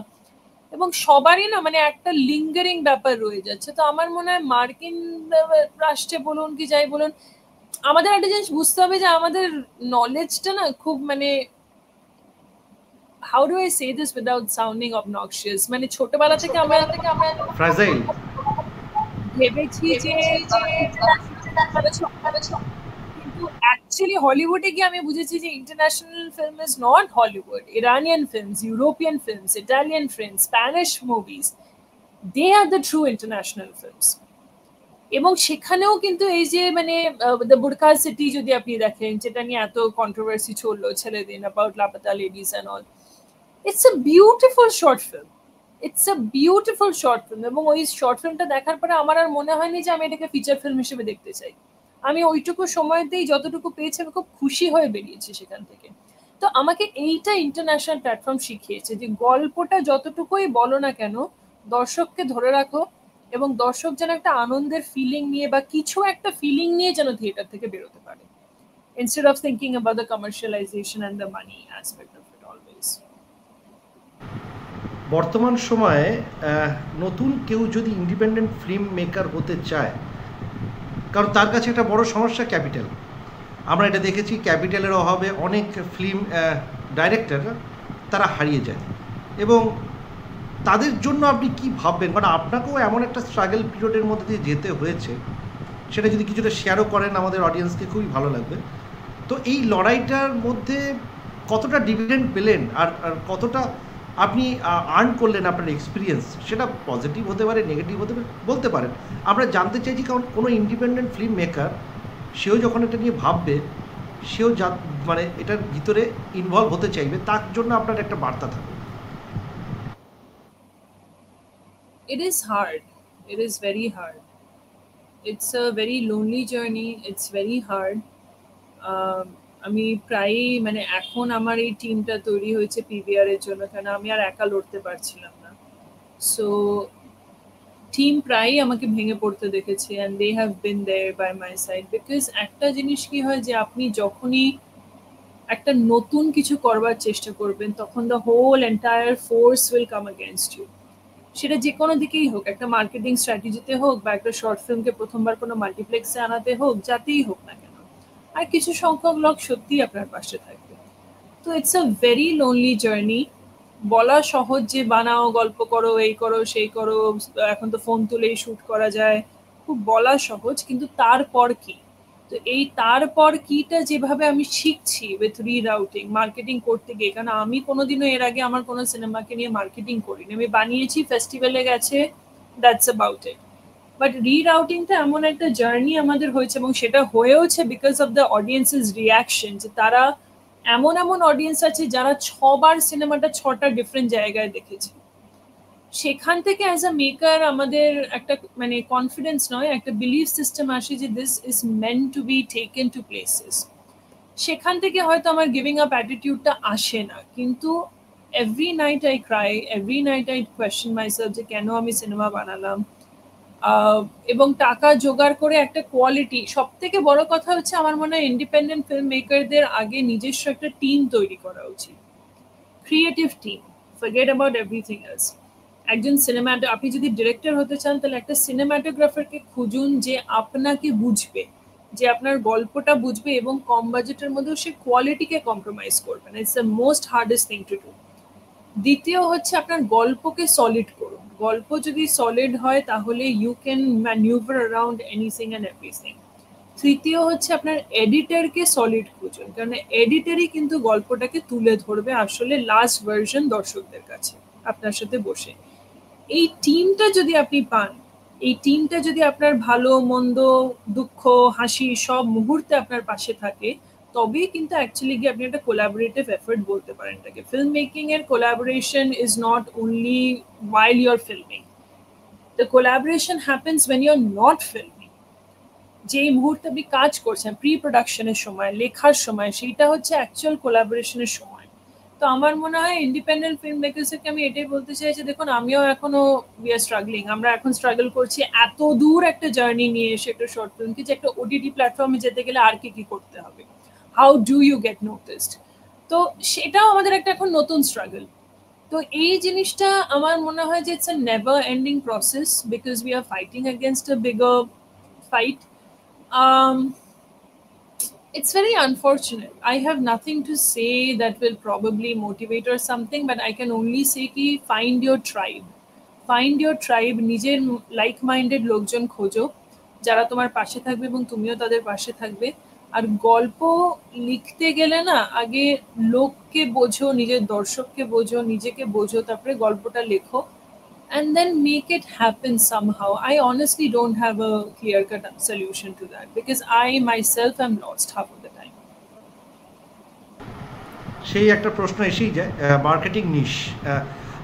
এবং সবারই না মানে একটা লিঙ্গারিং ব্যাপার রয়ে যাচ্ছে। তো আমার মনে হয় মার্কিন রাষ্ট্রে বলুন কি যাই বলুন, আমাদের একটা জিনিস বুঝতে হবে যে আমাদের নলেজটা না খুব মানে, how do I say this without sounding obnoxious, মানে ছোটবেলা থেকে আমরা ফ্রাজাইল ভেবেছি যে কিন্তু অ্যাকচুয়ালি হলিউডে গিয়ে আমি বুঝেছি যে international film is not Hollywood, Iranian films, European films, Italian films, Spanish movies, they are the true international films. এবং সেখানেও কিন্তু এই যে মানে দ্য বুরকা সিটি যদি আপনি দেখেন, যেটা নিয়ে এত কন্ট্রোভার্সি চললো ছেলেদিন about Laapataa Ladies and all, it's a beautiful short film, it's a beautiful short film. এবং ওই শর্ট ফিল্মটা দেখার পরে আমার আর মনে হয়নি যে আমি এটাকে ফিচার ফিল্ম হিসেবে দেখতে চাই। আমি ওইটুকু সময়তেই যতটুকু পেয়েছি আমি খুব খুশি হয়ে বেরিয়েছি সেখান থেকে। তো আমাকে এইটা ইন্টারন্যাশনাল প্ল্যাটফর্ম শিখিয়েছে যে গল্পটা যতটুকুই বলো না কেন, দর্শককে ধরে রাখো এবং দর্শক যেন একটা আনন্দের ফিলিং নিয়ে বা কিছু একটা ফিলিং নিয়ে যেন থিয়েটার থেকে বেরোতে পারে, instead of thinking about the commercialization and the money aspect of it always. বর্তমান সময়ে নতুন কেউ যদি ইন্ডিপেন্ডেন্ট ফিল্ম মেকার হতে চায়, কারণ তার কাছে একটা বড় সমস্যা ক্যাপিটাল। আমরা এটা দেখেছি, ক্যাপিটালের অভাবে অনেক ফিল্ম ডাইরেক্টররা তারা হারিয়ে যায়, এবং তাদের জন্য আপনি কি ভাববেন? কারণ আপনাকেও এমন একটা স্ট্রাগল পিরিয়ডের মধ্যে দিয়ে যেতে হয়েছে, সেটা যদি কিছুটা শেয়ারও করেন আমাদের অডিয়েন্সকে খুবই ভালো লাগবে। তো এই লড়াইটার মধ্যে কতটা ডিভিডেন্ড পেলেন, আর কতটা আপনি আর্ন করলেন আপনার এক্সপিরিয়েন্স, সেটা পজিটিভ হতে পারে, নেগেটিভ হতে পারে, বলতে পারেন। আমরা জানতে চাইছি, কারণ কোনো ইন্ডিপেন্ডেন্ট ফিল্ম মেকার সেও যখন এটা নিয়ে ভাববে, সেও মানে এটার ভিতরে ইনভলভ হতে চাইবে, তার জন্য আপনার একটা বার্তা থাকবে। It is hard. It is very hard. It's a very lonely journey. It's very hard. আমি প্রায়ই মানে এখন আমার এই টিমটা তৈরি হয়েছে পিভিআর এর জন্য, কারণ আমি আর একা লড়তে পারছিলাম না। সো টিম প্রায়ই আমাকে ভেঙে পড়তে দেখেছে, and they have been there by my side. Because একটা জিনিস কি হয় যে আপনি যখনই একটা নতুন কিছু করবার চেষ্টা করবেন, তখন the whole entire force will come against you. সেটা যে কোনো দিকেই হোক, একটা মার্কেটিং স্ট্র্যাটেজিতে হোক বা একটা শর্ট ফিল্মকে প্রথমবার কোনো মাল্টিপ্লেক্সে আনাতে হোক, যাতেই হোক না কেন, আর কিছু সংখ্যক লোক সত্যিই আপনার পাশে থাকবে। তো it's a very lonely journey. বলা সহজ যে বানাও, গল্প করো, এই করো, সেই করো, এখন তো ফোন তুলেই শ্যুট করা যায়, খুব বলা সহজ, কিন্তু তারপর কি? তো এই তারপর কিটা যেভাবে আমি শিখছি উইথ রিরাউটিং, মার্কেটিং করতে গিয়ে, কারণ আমি কোনোদিনও এর আগে আমার কোনো সিনেমাকে নিয়ে মার্কেটিং করিনি। আমি বানিয়েছি, ফেস্টিভ্যালে গেছে, দ্যাটস অ্যাবাউট ইট। বাট রিরাউটিংটা এমন একটা জার্নি আমাদের হয়েছে, এবং সেটা হয়েওছে because of the audience's reaction. যে তারা এমন এমন অডিয়েন্স আছে যারা 6 বার সিনেমাটা 6টা ডিফারেন্ট জায়গায় দেখেছে। সেখান থেকে অ্যাজ আ মেকার আমাদের একটা মানে কনফিডেন্স নয়, একটা বিলিভ সিস্টেম আসে যে this is meant two be taken to places. সেখান থেকে হয়তো আমার গিভিং আপ অ্যাটিটিউডটা আসে না, কিন্তু every night I Cry, every night I question myself যে কেন আমি সিনেমা বানালাম। এবং টাকা জোগাড় করে একটা কোয়ালিটি, সব থেকে বড় কথা হচ্ছে আমার মনে হয় ইন্ডিপেন্ডেন্ট ফিল্ম মেকারদের আগে নিজস্ব একটা টিম তৈরি করা উচিত, creative team, forget about everything else. একজন আপনি যদি ডিরেক্টর হতে চান, তাহলে একটা সিনেমাটোগ্রাফারকে খুঁজুন যে আপনাকে বুঝবে, যে আপনার গল্পটা বুঝবে, এবং কম বাজেটের মধ্যেও সে কোয়ালিটিকে কম্প্রোমাইজ করবে না। It's the most hardest thing to do. দ্বিতীয় হচ্ছে আপনার গল্পকে সলিড করুন। গল্প যদি সলিড হয় তাহলে you can manoeuvre around anything and everything. তৃতীয় হচ্ছে আপনার এডিটরকে সলিড খুঁজুন, কারণ এডিটরই কিন্তু গল্পটাকে তুলে ধরবে আসলে লাস্ট ভার্সন দর্শকদের কাছে আপনার সাথে বসে। এই টিমটা যদি আপনি পান, এই টিমটা যদি আপনার ভালো মন্দ, দুঃখ, হাসি সব মুহূর্তে আপনার পাশে থাকে, তবেই কিন্তু অ্যাকচুয়ালি গিয়ে আপনি একটা কোলাবোরেটিভ এফর্ট বলতে পারেন এটাকে। ফিল্ম মেকিং এর collaboration is not only while you're filming. The collaboration happens when you're not filming. যে মুহূর্তে আপনি কাজ করছেন, প্রি প্রোডাকশনের সময়, লেখার সময়, সেইটা হচ্ছে অ্যাকচুয়াল কোলাবোরেশনের সময়। তো আমার মনে হয় ইন্ডিপেন্ডেন্ট ফিল্ম মেকার্সকে আমি এটাই বলতে চাই যে দেখুন আমিও এখনো উই আর স্ট্রাগলিং, আমরা এখন স্ট্রাগল করছি এত দূর একটা জার্নি নিয়ে এসে একটা শর্ট ফিল্ম কি যে একটা ওটিটি প্ল্যাটফর্মে যেতে গেলে আর কি কি করতে হবে, how do you get noticed, তো সেটাও আমাদের একটা এখন নতুন স্ট্রাগল। তো এই জিনিসটা আমার মনে হয় যে it's a never ending process because we are fighting against a bigger fight. Um, it's very unfortunate. I have nothing to say that will probably motivate or something, but I can only say ki find your tribe. Find your tribe. নিজের like minded লোকজন খোঁজো যারা তোমার পাশে থাকবে এবং তুমিও তাদের পাশে থাকবে। আর গল্প লিখতে গেলে না আগে লোককে বোঝো, নিজের দর্শককে বোঝো, নিজেকে বোঝো, তারপরে গল্পটা লেখো and then make it happen somehow. I honestly don't have a clear cut solution to that because I myself am lost half of the time. সেই একটা প্রশ্ন এসেই যায়, মার্কেটিং নিশ।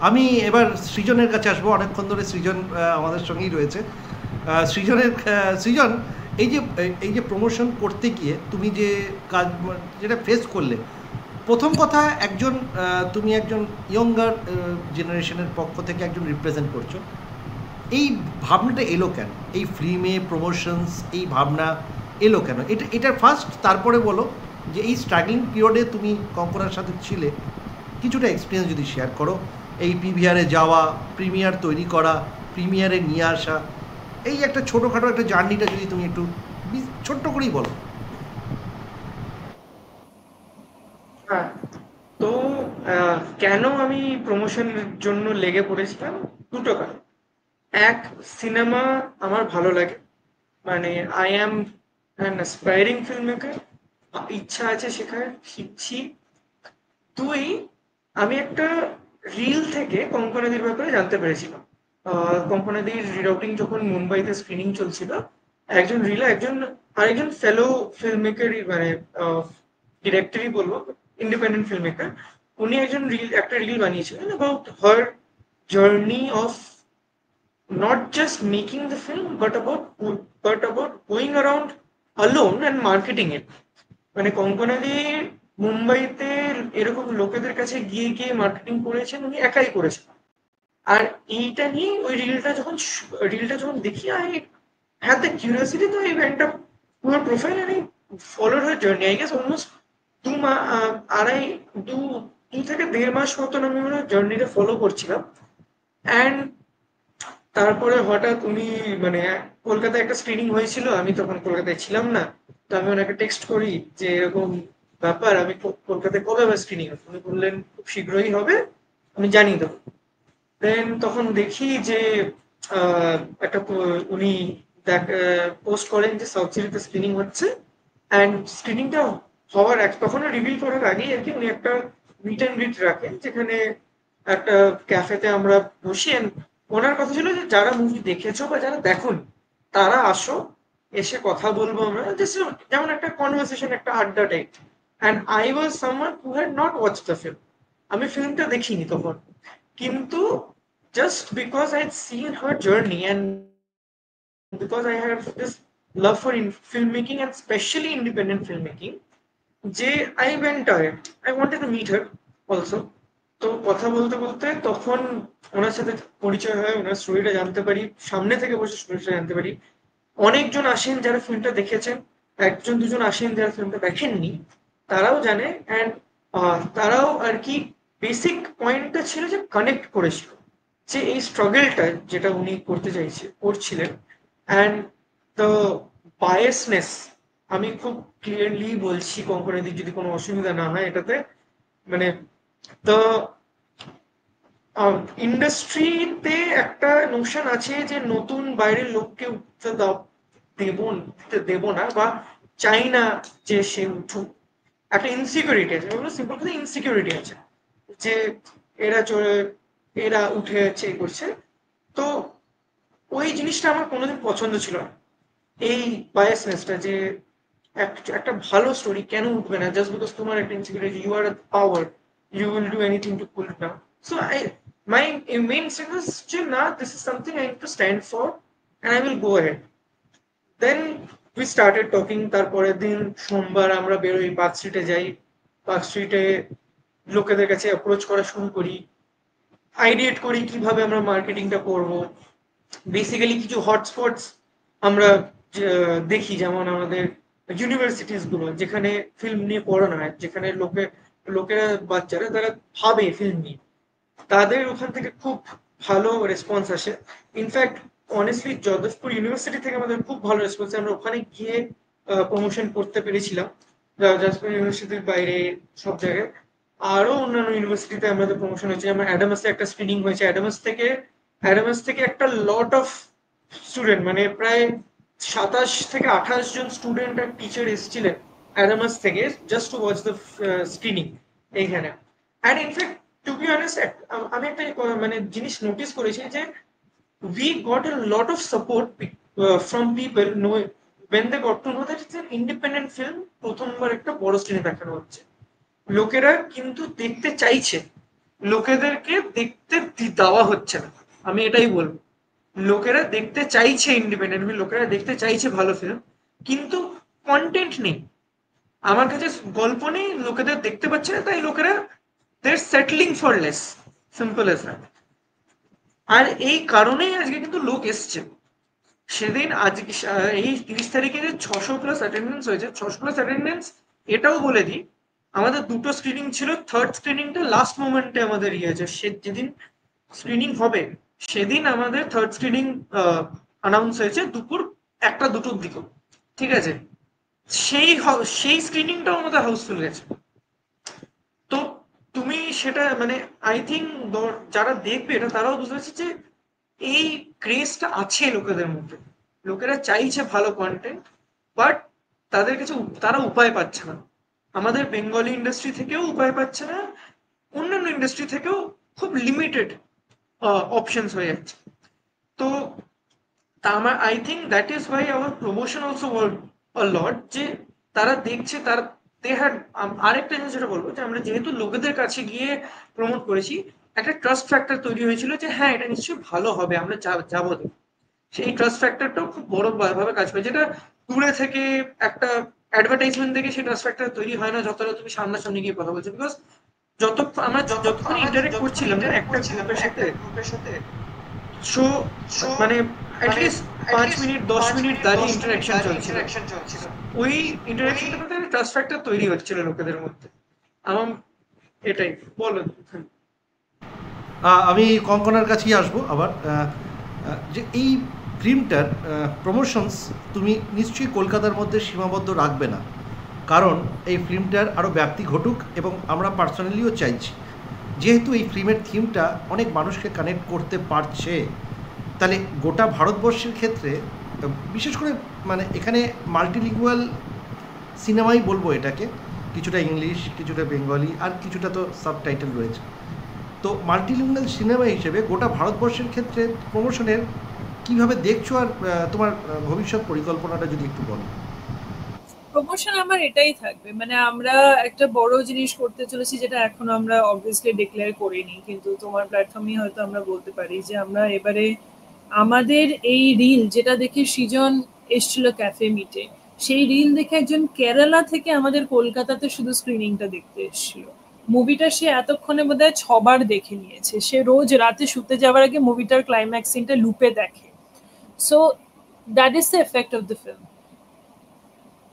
আমি এবার সৃজনের কাছে আসবো, অনেকক্ষণ ধরে সৃজন আমাদের সঙ্গেই রয়েছে। সৃজন, এই যে প্রমোশন করতে গিয়ে তুমি যে কাজ যেটা ফেস করলে, প্রথম কথা তুমি একজন ইয়ঙ্গার জেনারেশনের পক্ষ থেকে একজন রিপ্রেজেন্ট করছো, এই ভাবনাটা এলো কেন? এই ফিল্মে প্রমোশনস এই ভাবনা এলো কেন? এটার ফার্স্ট, তারপরে বলো যে এই স্ট্রাগলিং পিরিয়ডে তুমি কঙ্কনার সাথে ছিলে, কিছুটা এক্সপিরিয়েন্স যদি শেয়ার করো, এই পিভিআরে যাওয়া, প্রিমিয়ার তৈরি করা, প্রিমিয়ারে নিয়ে আসা, এই একটা ছোটোখাটো একটা জার্নিটা যদি তুমি একটু ছোট্ট করেই বলো। হ্যাঁ, তো কেন আমি প্রমোশনের জন্য লেগে পড়েছিলাম, দুটো কারণ। এক, সিনেমা আমার ভালো লাগে, মানে I am an aspiring film maker, ইচ্ছা আছে শেখার, শিখছি। দুই, আমি একটা রিল থেকে কঙ্কনাদির ব্যাপারে জানতে পেরেছিলাম। কঙ্কনাদির রিরাউটিং যখন মুম্বাইতে স্ক্রিনিং চলছিল, একজন আরেকজন ফেলো ফিল্ম মেকারই, মানে ডিরেক্টরই বলবো, ইন্ডিপেন্ডেন্ট ফিল্ম মেকার, উনি একটা রিল বানিয়েছিলেন about her journey of not just making the film but about going around alone and marketing it. মানে কঙ্কনাদি মুম্বাইতে এরকম লোকেদের কাছে গিয়ে গিয়ে মার্কেটিং করেছেন, উনি একাই করেছেন। আর এইটা নিয়ে ওই রিলটা যখন দেখি, আই হ্যাড দ্য কিউরিওসিটি, তো I went up to her profile and I followed her journey. I guess almost দু থেকে 1.5 মাস মতন আমি জার্নিটা ফলো করছিলাম। অ্যান্ড তারপরে হঠাৎ উনি, মানে কলকাতায় একটা স্ক্রিনিং হয়েছিল, আমি তখন কলকাতায় ছিলাম না, তো আমি ওনাকে টেক্সট করি যে এরকম ব্যাপার, আমি কলকাতায় কবে আবার স্ক্রিনিং হবে? উনি বললেন খুব শীঘ্রই হবে, আমি জানিয়ে দেবো। দেন তখন দেখি যে একটা উনি পোস্ট করেন যে সাউথ সিটিতে স্ক্রিনিং হচ্ছে, অ্যান্ড স্ক্রিনিংটা হওয়ার তখনও রিভিল করার আগেই আর কি উনি একটা মিট অ্যান্ড গ্রিট রাখেন, যেখানে একটা ক্যাফেতে আমরা বসি। ওনার কথা ছিল যে যারা মুভি দেখেছো বা যারা দেখোনি তারা আসো, এসে কথা বলবো আমরা, যেমন একটা কনভারসেশন, একটা আড্ডা type. And I was someone who had not watch the film, আমি ফিল্মটা দেখিনি তখন, কিন্তু just because I had seen her journey and because I have this love for film making and specially independent film making, যে I went ahead, I wanted to meet her also. তো কথা বলতে বলতে তখন ওনার সাথে পরিচয় হয়, ওনার স্টোরিটা জানতে পারি, সামনে থেকে বসে স্টোরিটা জানতে পারি। অনেকজন আসেন যারা ফিল্মটা দেখেছেন, একজন দুজন আসেন যারা ফিল্মটা দেখেননি, তারাও জানে। অ্যান্ড তারাও আর কি বেসিক পয়েন্টটা ছিল যে কানেক্ট করেছিল যে এই স্ট্রাগলটা যেটা উনি করছিলেন। অ্যান্ড দ্য বায়াসনেস, আমি খুব ক্লিয়ারলি বলছি কঙ্কনাদির যদি কোনো অসুবিধা না হয় এটাতে, মানে তো ইন্ডাস্ট্রিতে একটা নোশন আছে যে নতুন বাইরের লোককে উঠতে দেব না বা চাই না যে সে উঠুক, একটা ইনসিকিউরিটি আছে, সিম্পল কথা ইনসিকিউরিটি আছে যে এরা উঠে যাচ্ছে, এই করছে। তো ওই জিনিসটা আমার কোনোদিন পছন্দ ছিল না, এই বায়াসনেসটা, যে একটা ভালো স্টোরি কেন উঠবে না জাস্ট বিকজ তোমার একটা insecurity, you are power, you will do anything to pull it down. So my main thing was, nah, this is something I need to stand for and I will go ahead. Then we started talking. তারপরের দিন সোমবার আমরা বেরোই, park স্ট্রিটে যাই। Park স্ট্রিটে লোকেদের কাছে অ্যাপ্রোচ করা শুরু করি, আইডিয়েট করি কিভাবে আমরা মার্কেটিংটা করব। বেসিক্যালি কিছু হটস্পটস আমরা দেখি, যেমন আমাদের ইউনিভার্সিটিস গুলো যেখানে ফিল্ম নিয়ে পড়ানো হয়, যেখানে লোকেরা বাচ্চারা তারা ভাবে ফিল্ম নিয়ে, তাদের ওখান থেকে খুব ভালো রেসপন্স আসে। ইনফ্যাক্ট অনেস্টলি যাদবপুর ইউনিভার্সিটি থেকে আমাদের খুব ভালো রেসপন্স, আমরা ওখানে গিয়ে প্রমোশন করতে পেরেছিলাম। যাদবপুর ইউনিভার্সিটির বাইরে সব জায়গায় আরো অন্যান্য ইউনিভার্সিটিতে আমাদের প্রমোশন হয়েছে। আমার অ্যাডামাসে একটা স্ক্রিনিং হয়েছে, অ্যাডামাস থেকে একটা লট অফ স্টুডেন্ট, মানে প্রায় 27 থেকে 28 জন স্টুডেন্ট আর টিচার এসেছিলেন অ্যাডামাস থেকে just to watch the screening এইখানে। And in fact to be honest, আমি একটা মানে জিনিস নোটিস করেছি যে we got a lot of support from people when they got to know that it's an independent film, প্রথমবার একটা বড় স্ক্রিনে দেখানো হচ্ছে। লোকেরা কিন্তু দেখতে চাইছে, লোকেদেরকে দেখতে দেওয়া হচ্ছে না, আমি এটাই বলবো। লোকেরা দেখতে চাইছে ইন্ডিপেন্ডেন্ট ফিল্ম, লোকেরা দেখতে চাইছে ভালো ফিল্ম, কিন্তু কন্টেন্ট নেই। আমার কাছে গল্প নেই, লোকেদের দেখতে পাচ্ছে না, তাই লোকেরা they're settling for less, simple as that। আর এই কারণেই আজকে কিন্তু লোক এসছে। সেদিন আজকে এই 30 তারিখে যে 600+ অ্যাটেন্ডেন্স হয়েছে, 600+ অ্যাটেন্ডেন্স, এটাও বলে দিই আমাদের দুটো স্ক্রিনিং ছিল, থার্ড স্ক্রিনিংটা লাস্ট মোমেন্টে আমাদের হয়েছে। সে যেদিন স্ক্রিনিং হবে সেদিন আমাদের থার্ড স্ক্রিনিং অ্যানাউন্স হয়েছে দুপুর 1-2টোর দিকে, ঠিক আছে। সেই স্ক্রিনিংটাও আমাদের হাউসফুল গেছে। তো তুমি সেটা মানে আই থিঙ্ক যারা দেখবে এটা তারাও বুঝতে পারছে যে এই ক্রেজটা আছে লোকেদের মধ্যে, লোকেরা চাইছে ভালো কন্টেন্ট, বাট তাদের কাছে তারা উপায় পাচ্ছে না। আমাদের বেঙ্গলি ইন্ডাস্ট্রি থেকেও উপায় পাচ্ছে না, অন্যান্য ইন্ডাস্ট্রি থেকেও খুব লিমিটেড অপশনস হয়ে যাচ্ছে। তো আমার I think that is why our promotion also work a lot, যে তারা দেখছে, তার দে হ্যাড। আরেকটা জিনিস যেটা বলবো, যে আমরা যেহেতু লোকেদের কাছে গিয়ে প্রমোট করেছি, একটা ট্রাস্ট ফ্যাক্টর তৈরি হয়েছিল যে হ্যাঁ এটা নিশ্চয়ই ভালো হবে, আমরা যাবো। সেই ট্রাস্ট ফ্যাক্টরটাও খুব বড় ভাবে কাজ করে, যেটা দূরে থেকে একটা অ্যাডভার্টাইজমেন্ট দেখে সেই ট্রাস্ট ফ্যাক্টর তৈরি হয় না যতটা তুমি সামনাসামনি গিয়ে কথা বলছো। বিকজ যতক্ষণ ইন্টারেক্ট করছিলাম না একটা গ্রুপের সাথে, সো মানে অ্যাটলিস্ট 5 মিনিট 10 মিনিট দাঁড়িয়ে ইন্টারাকশন চলছিল, ওই ইন্টারাকশনটা ট্রাস্ট ফ্যাক্টর তৈরি হচ্ছিল লোকেদের মধ্যে। আমার এটাই বলো। আমি কঙ্কনার কাছেই আসবো আবার, যে এই ফিল্মটার প্রমোশনস তুমি নিশ্চয়ই কলকাতার মধ্যে সীমাবদ্ধ রাখবে না, কারণ এই ফিল্মটার আরও ব্যাপ্তি ঘটুক, এবং আমরা পার্সোনালিও চাইছি, যেহেতু এই ফিল্মের থিমটা অনেক মানুষকে কানেক্ট করতে পারছে, তাহলে গোটা ভারতবর্ষের ক্ষেত্রে বিশেষ করে মানে এখানে মাল্টিলিঙ্গুয়াল সিনেমাই বলবো এটাকে, কিছুটা ইংলিশ, কিছুটা বেঙ্গলি, আর কিছুটা তো সাবটাইটেল রয়েছে। তো মাল্টিলিঙ্গুয়াল সিনেমা হিসেবে গোটা ভারতবর্ষের ক্ষেত্রে প্রমোশনের কিভাবে দেখছো, আর তোমার ভবিষ্যৎ পরিকল্পনাটা যদি একটু বলো। প্রমোশন আমার এটাই থাকবে, মানে আমরা একটা বড় জিনিস করতে চলেছি যেটা এখনো আমরা অবভিয়াসলি ডিক্লেয়ার করিনি, কিন্তু তোমার প্ল্যাটফর্মে হয়তো আমরা বলতে পারি যে আমরা এবারে আমাদের এই রিল যেটা দেখে সৃজন এসছিল ক্যাফে মিটে, সেই রিল দেখে একজন কেরালা থেকে আমাদের কলকাতাতে শুধু স্ক্রিনিংটা দেখতে এসেছিল। মুভিটা সে এতক্ষণে বোধহয় 6বার দেখে নিয়েছে, সে রোজ রাতে শুতে যাওয়ার আগে মুভিটার ক্লাইম্যাক্স সিনটা লুপে দেখে। So that is the effect of the film.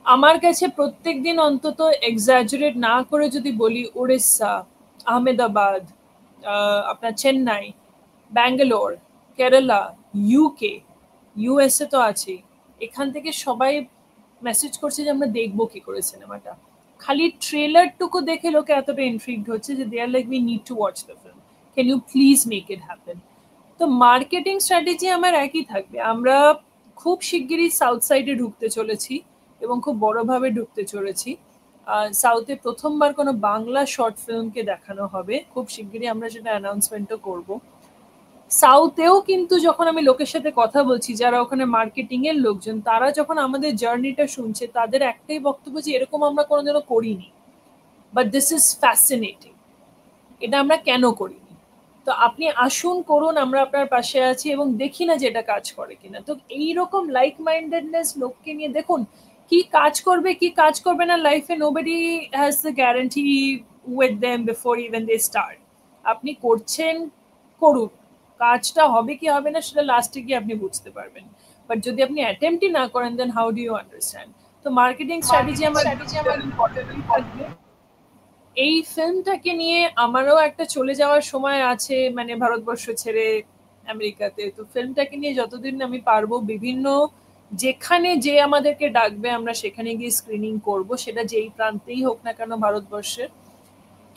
আমার কাছে প্রত্যেকদিন অন্তত এক্সাজারেট না করে যদি বলি, উড়িষ্যা, আহমেদাবাদ, আপনার চেন্নাই, ব্যাঙ্গালোর, কেরালা, ইউকে, ইউএসএ তো আছেই, এখান থেকে সবাই মেসেজ করছে যে আমরা দেখবো কি করে সিনেমাটা। খালি ট্রেলারটুকু দেখে লোকে এতটা ইন্ট্রিগড হচ্ছে যে they are like we need to watch the film, can you please make it happen. তো মার্কেটিং স্ট্র্যাটেজি আমার একই থাকবে। আমরা খুব শিগগিরই সাউথ সাইডে ঢুকতে চলেছি এবং খুব বড়ভাবে ঢুকতে চলেছি। সাউথে প্রথমবার কোনো বাংলা শর্ট ফিল্মকে দেখানো হবে, খুব শিগগিরই আমরা সেটা অ্যানাউন্সমেন্টও করব। সাউথেও কিন্তু যখন আমি লোকের সাথে কথা বলছি, যারা ওখানে মার্কেটিং এর লোকজন, তারা যখন আমাদের জার্নিটা শুনছে, তাদের একটাই বক্তব্য যে এরকম আমরা কোনোদিনও করিনি, বাট দিস ইজ ফ্যাসিনেটিং, এটা আমরা কেন করিনি। তো আপনি আসুন, করুন, আমরা আপনার পাশে আছি, এবং দেখি না যে এটা কাজ করে কিনা। তো এইরকম লাইক মাইন্ডেডনেস লোককে নিয়ে দেখুন কি কাজ করবে কি কাজ করবে না লাইফে, nobody has the guarantee with them before even they start. আপনি করছেন, করুন, কাজটা হবে কি হবে না সেটা লাস্টে গিয়ে আপনি বুঝতে পারবেন, বাট যদি আপনি অ্যাটেম্পটই না করেন then how do you understand? তো মার্কেটিং স্ট্র্যাটেজি আমার ইম্পর্টেন্ট থাকবে। এই ফিল্মটাকে নিয়ে আমারও একটা চলে যাওয়ার সময় আছে, মানে ভারতবর্ষ ছেড়ে আমেরিকাতে। তো ফিল্মটাকে নিয়ে যতদিন আমি পারবো বিভিন্ন যেখানে যে আমাদেরকে ডাকবে আমরা সেখানে গিয়ে স্ক্রিনিং করব, সেটা যেই প্রান্তেই হোক না কেন ভারতবর্ষের।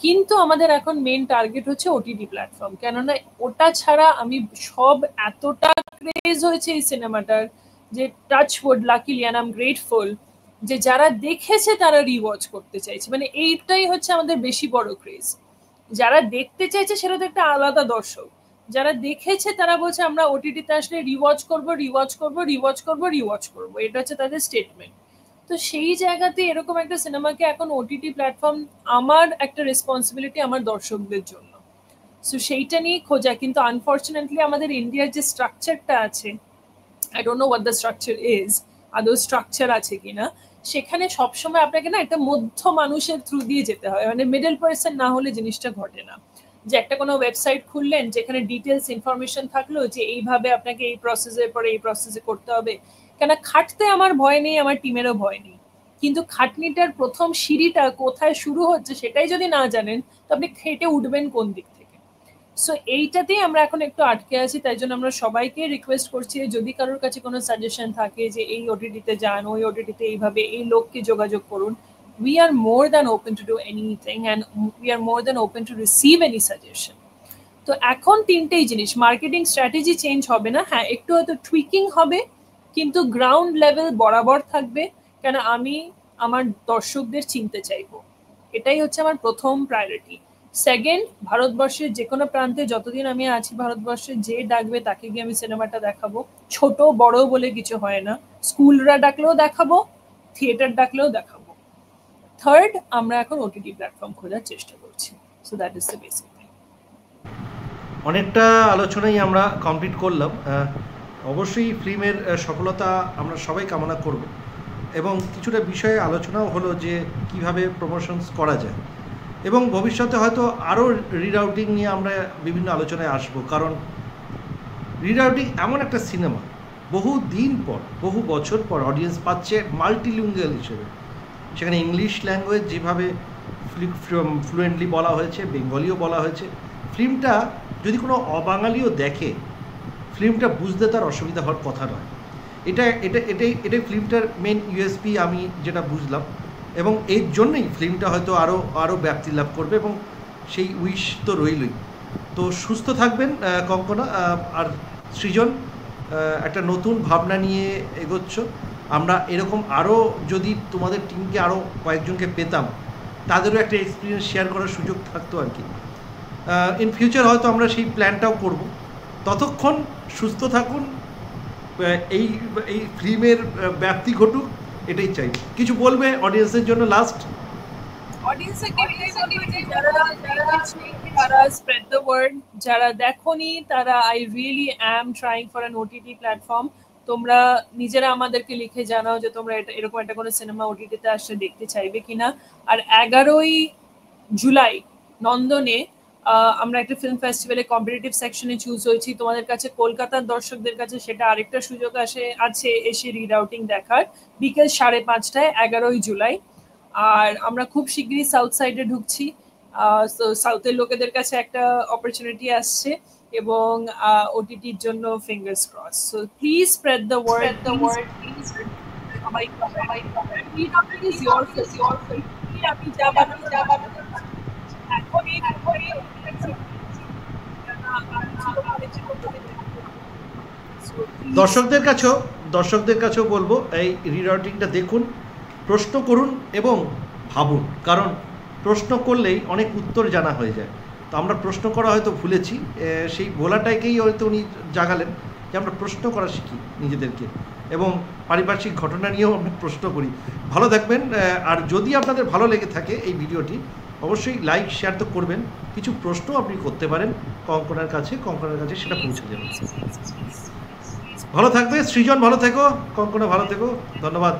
কিন্তু আমাদের এখন মেন টার্গেট হচ্ছে ওটিটি প্ল্যাটফর্ম, কেননা ওটা ছাড়া আমি সব এতটা ক্রেজ হয়েছে এই সিনেমাটার যে touch wood, luckily and I am grateful যে যারা দেখেছে তারা রিওয়াচ করতে চাইছে। মানে এইটাই হচ্ছে আমাদের বেশি বড় ক্রেজ। যারা দেখতে চাইছে সেটা তো একটা আলাদা দর্শক, যারা দেখেছে তারা বলছে আমরা ওটিটিতে আসলে রিওয়াচ করব, রিওয়াচ করব, রিওয়াচ করব, রিওয়াচ করব, এটা হচ্ছে তাদের স্টেটমেন্ট। তো সেই জায়গাতে এরকম একটা সিনেমাকে এখন ওটিটি প্ল্যাটফর্ম, আমার একটা রেসপন্সিবিলিটি আমার দর্শকদের জন্য, সো সেইটা নিয়ে খোঁজা। কিন্তু আনফর্চুনেটলি আমাদের ইন্ডিয়ার যে স্ট্রাকচারটা আছে, I don't know what the structure is, আদৌ স্ট্রাকচার আছে কিনা, সেখানে সবসময় আপনাকে না একটা মধ্য মানুষের থ্রু দিয়ে যেতে হয়, মানে মিডল পার্সন না হলে জিনিসটা ঘটে না। যে একটা কোনো ওয়েবসাইট খুললেন যেখানে ডিটেলস ইনফরমেশন থাকলো যে এইভাবে আপনাকে এই প্রসেসের পরে এই প্রসেসে করতে হবে, কেন খাটতে আমার ভয় নেই, আমার টিমেরও ভয় নেই, কিন্তু খাটনিটার প্রথম সিঁড়িটা কোথায় শুরু হচ্ছে সেটাই যদি না জানেন তো আপনি খেটে উঠবেন কোন দিক থেকে? সো এইটাতেই আমরা এখন একটু আটকে আছি। তাই জন্য আমরা সবাইকে রিকোয়েস্ট করছি যদি কারোর কাছে কোনো সাজেশন থাকে যে এই ওটিটিতে যান, ওই ওটিটিতে এইভাবে, এই লোককে যোগাযোগ করুন, we are more than open to do anything and we are more than open to receive any suggestion. তো এখন তিনটেই জিনিস, মার্কেটিং স্ট্র্যাটেজি চেঞ্জ হবে না, হ্যাঁ একটু হয়তো টুইকিং হবে, কিন্তু গ্রাউন্ড লেভেল বরাবর থাকবে, কেন আমি আমার দর্শকদের চিনতে চাইবো, এটাই হচ্ছে আমার প্রথম প্রায়োরিটি। সেকেন্ড, ভারতবর্ষের যে কোনো প্রান্তে যতদিন আমি আছি ভারতবর্ষে যে ডাকবে তাকে গিয়ে আমি সিনেমাটা দেখাবো, ছোট বড় বলে কিছু হয় না, স্কুলরা ডাকলেও দেখাবো, থিয়েটার ডাকলেও দেখাবো। থার্ড, আমরা এখন ওটিটি প্ল্যাটফর্ম খোঁজার চেষ্টা করছি, so that is the basic thing. অনেকটা আলোচনাই আমরা কমপ্লিট করলাম। অবশ্যই ফিল্মের সফলতা আমরা সবাই কামনা করব, এবং কিছুটা বিষয়ে আলোচনাও হলো যে কিভাবে প্রমোশনস করা যায়, এবং ভবিষ্যতে হয়তো আরও রিরাউটিং নিয়ে আমরা বিভিন্ন আলোচনায় আসব। কারণ রিরাউটিং এমন একটা সিনেমা বহু দিন পর, বহু বছর পর অডিয়েন্স পাচ্ছে মাল্টিলিঙ্গুয়াল হিসেবে। সেখানে ইংলিশ ল্যাঙ্গুয়েজ যেভাবে ফ্লুয়েন্টলি বলা হয়েছে, বেঙ্গলিও বলা হয়েছে। ফিল্মটা যদি কোনো অবাঙালিও দেখে, ফিল্মটা বুঝতে তার অসুবিধা হওয়ার কথা নয়। এটাই ফিল্মটার মেন ইউএসপি আমি যেটা বুঝলাম, এবং এর জন্যই ফিল্মটা হয়তো আরও ব্যাপ্তি লাভ করবে, এবং সেই উইশ তো রইলই। তো সুস্থ থাকবেন কঙ্কনা আর সৃজন, একটা নতুন ভাবনা নিয়ে এগোচ্ছ। আমরা এরকম আরও যদি তোমাদের টিমকে আরও কয়েকজনকে পেতাম, তাদেরও একটা এক্সপিরিয়েন্স শেয়ার করার সুযোগ থাকতো আর কি। ইন ফিউচার হয়তো আমরা সেই প্ল্যানটাও করব। ততক্ষণ সুস্থ থাকুন, এই ফিল্মের ব্যাপ্তি ঘটুক, এটাই চাই। কিছু বলবে অডিয়েন্সের জন্য লাস্ট? তারা স্প্রেড দ্য ওয়ার্ড, যারা দেখোনি তারা, I really am trying for an OTT platform. তোমরা নিজেরা আমাদেরকে লিখে জানাও যে তোমরা এরকম একটা কোনো সিনেমা ওটিটিতে আসলে দেখতে চাইবে কিনা। আর 11ই জুলাই নন্দনে আমরা একটা ফিল্ম ফেস্টিভ্যালে কম্পিটিটিভ সেকশনে চুজ হয়েছি। তোমাদের কাছে, কলকাতার দর্শকদের কাছে সেটা আরেকটা সুযোগ আছে এসে রিডআউটিং দেখার, বিকেল 5:30টায় 11ই জুলাই। আর আমরা খুব শিগগিরই সাউথ সাইডে ঢুকছি, তো সাউথের লোকেদের কাছে একটা অপরচুনিটি আসছে, এবং ওটিটির জন্য fingers cross. So please spread the word, সবাই ইজ ইয়োর আপনি যা দর্শকদের কাছেও বলবো এই রিরাউটিংটা দেখুন, প্রশ্ন করুন এবং ভাবুন, কারণ প্রশ্ন করলেই অনেক উত্তর জানা হয়ে যায়। তো আমরা প্রশ্ন করা হয়তো ভুলেছি, সেই ভোলাটাকেই হয়তো উনি জাগালেন যে আমরা প্রশ্ন করা শিখি নিজেদেরকে, এবং পারিপার্শ্বিক ঘটনা নিয়েও আমরা প্রশ্ন করি। ভালো থাকবেন। আর যদি আপনাদের ভালো লেগে থাকে এই ভিডিওটি, অবশ্যই লাইক শেয়ার তো করবেন, কিছু প্রশ্ন আপনি করতে পারেন কঙ্কনার কাছে সেটা পৌঁছে যাবে। ভালো থাকবে সৃজন, ভালো থেকো, কঙ্কনা ভালো থেকো, ধন্যবাদ।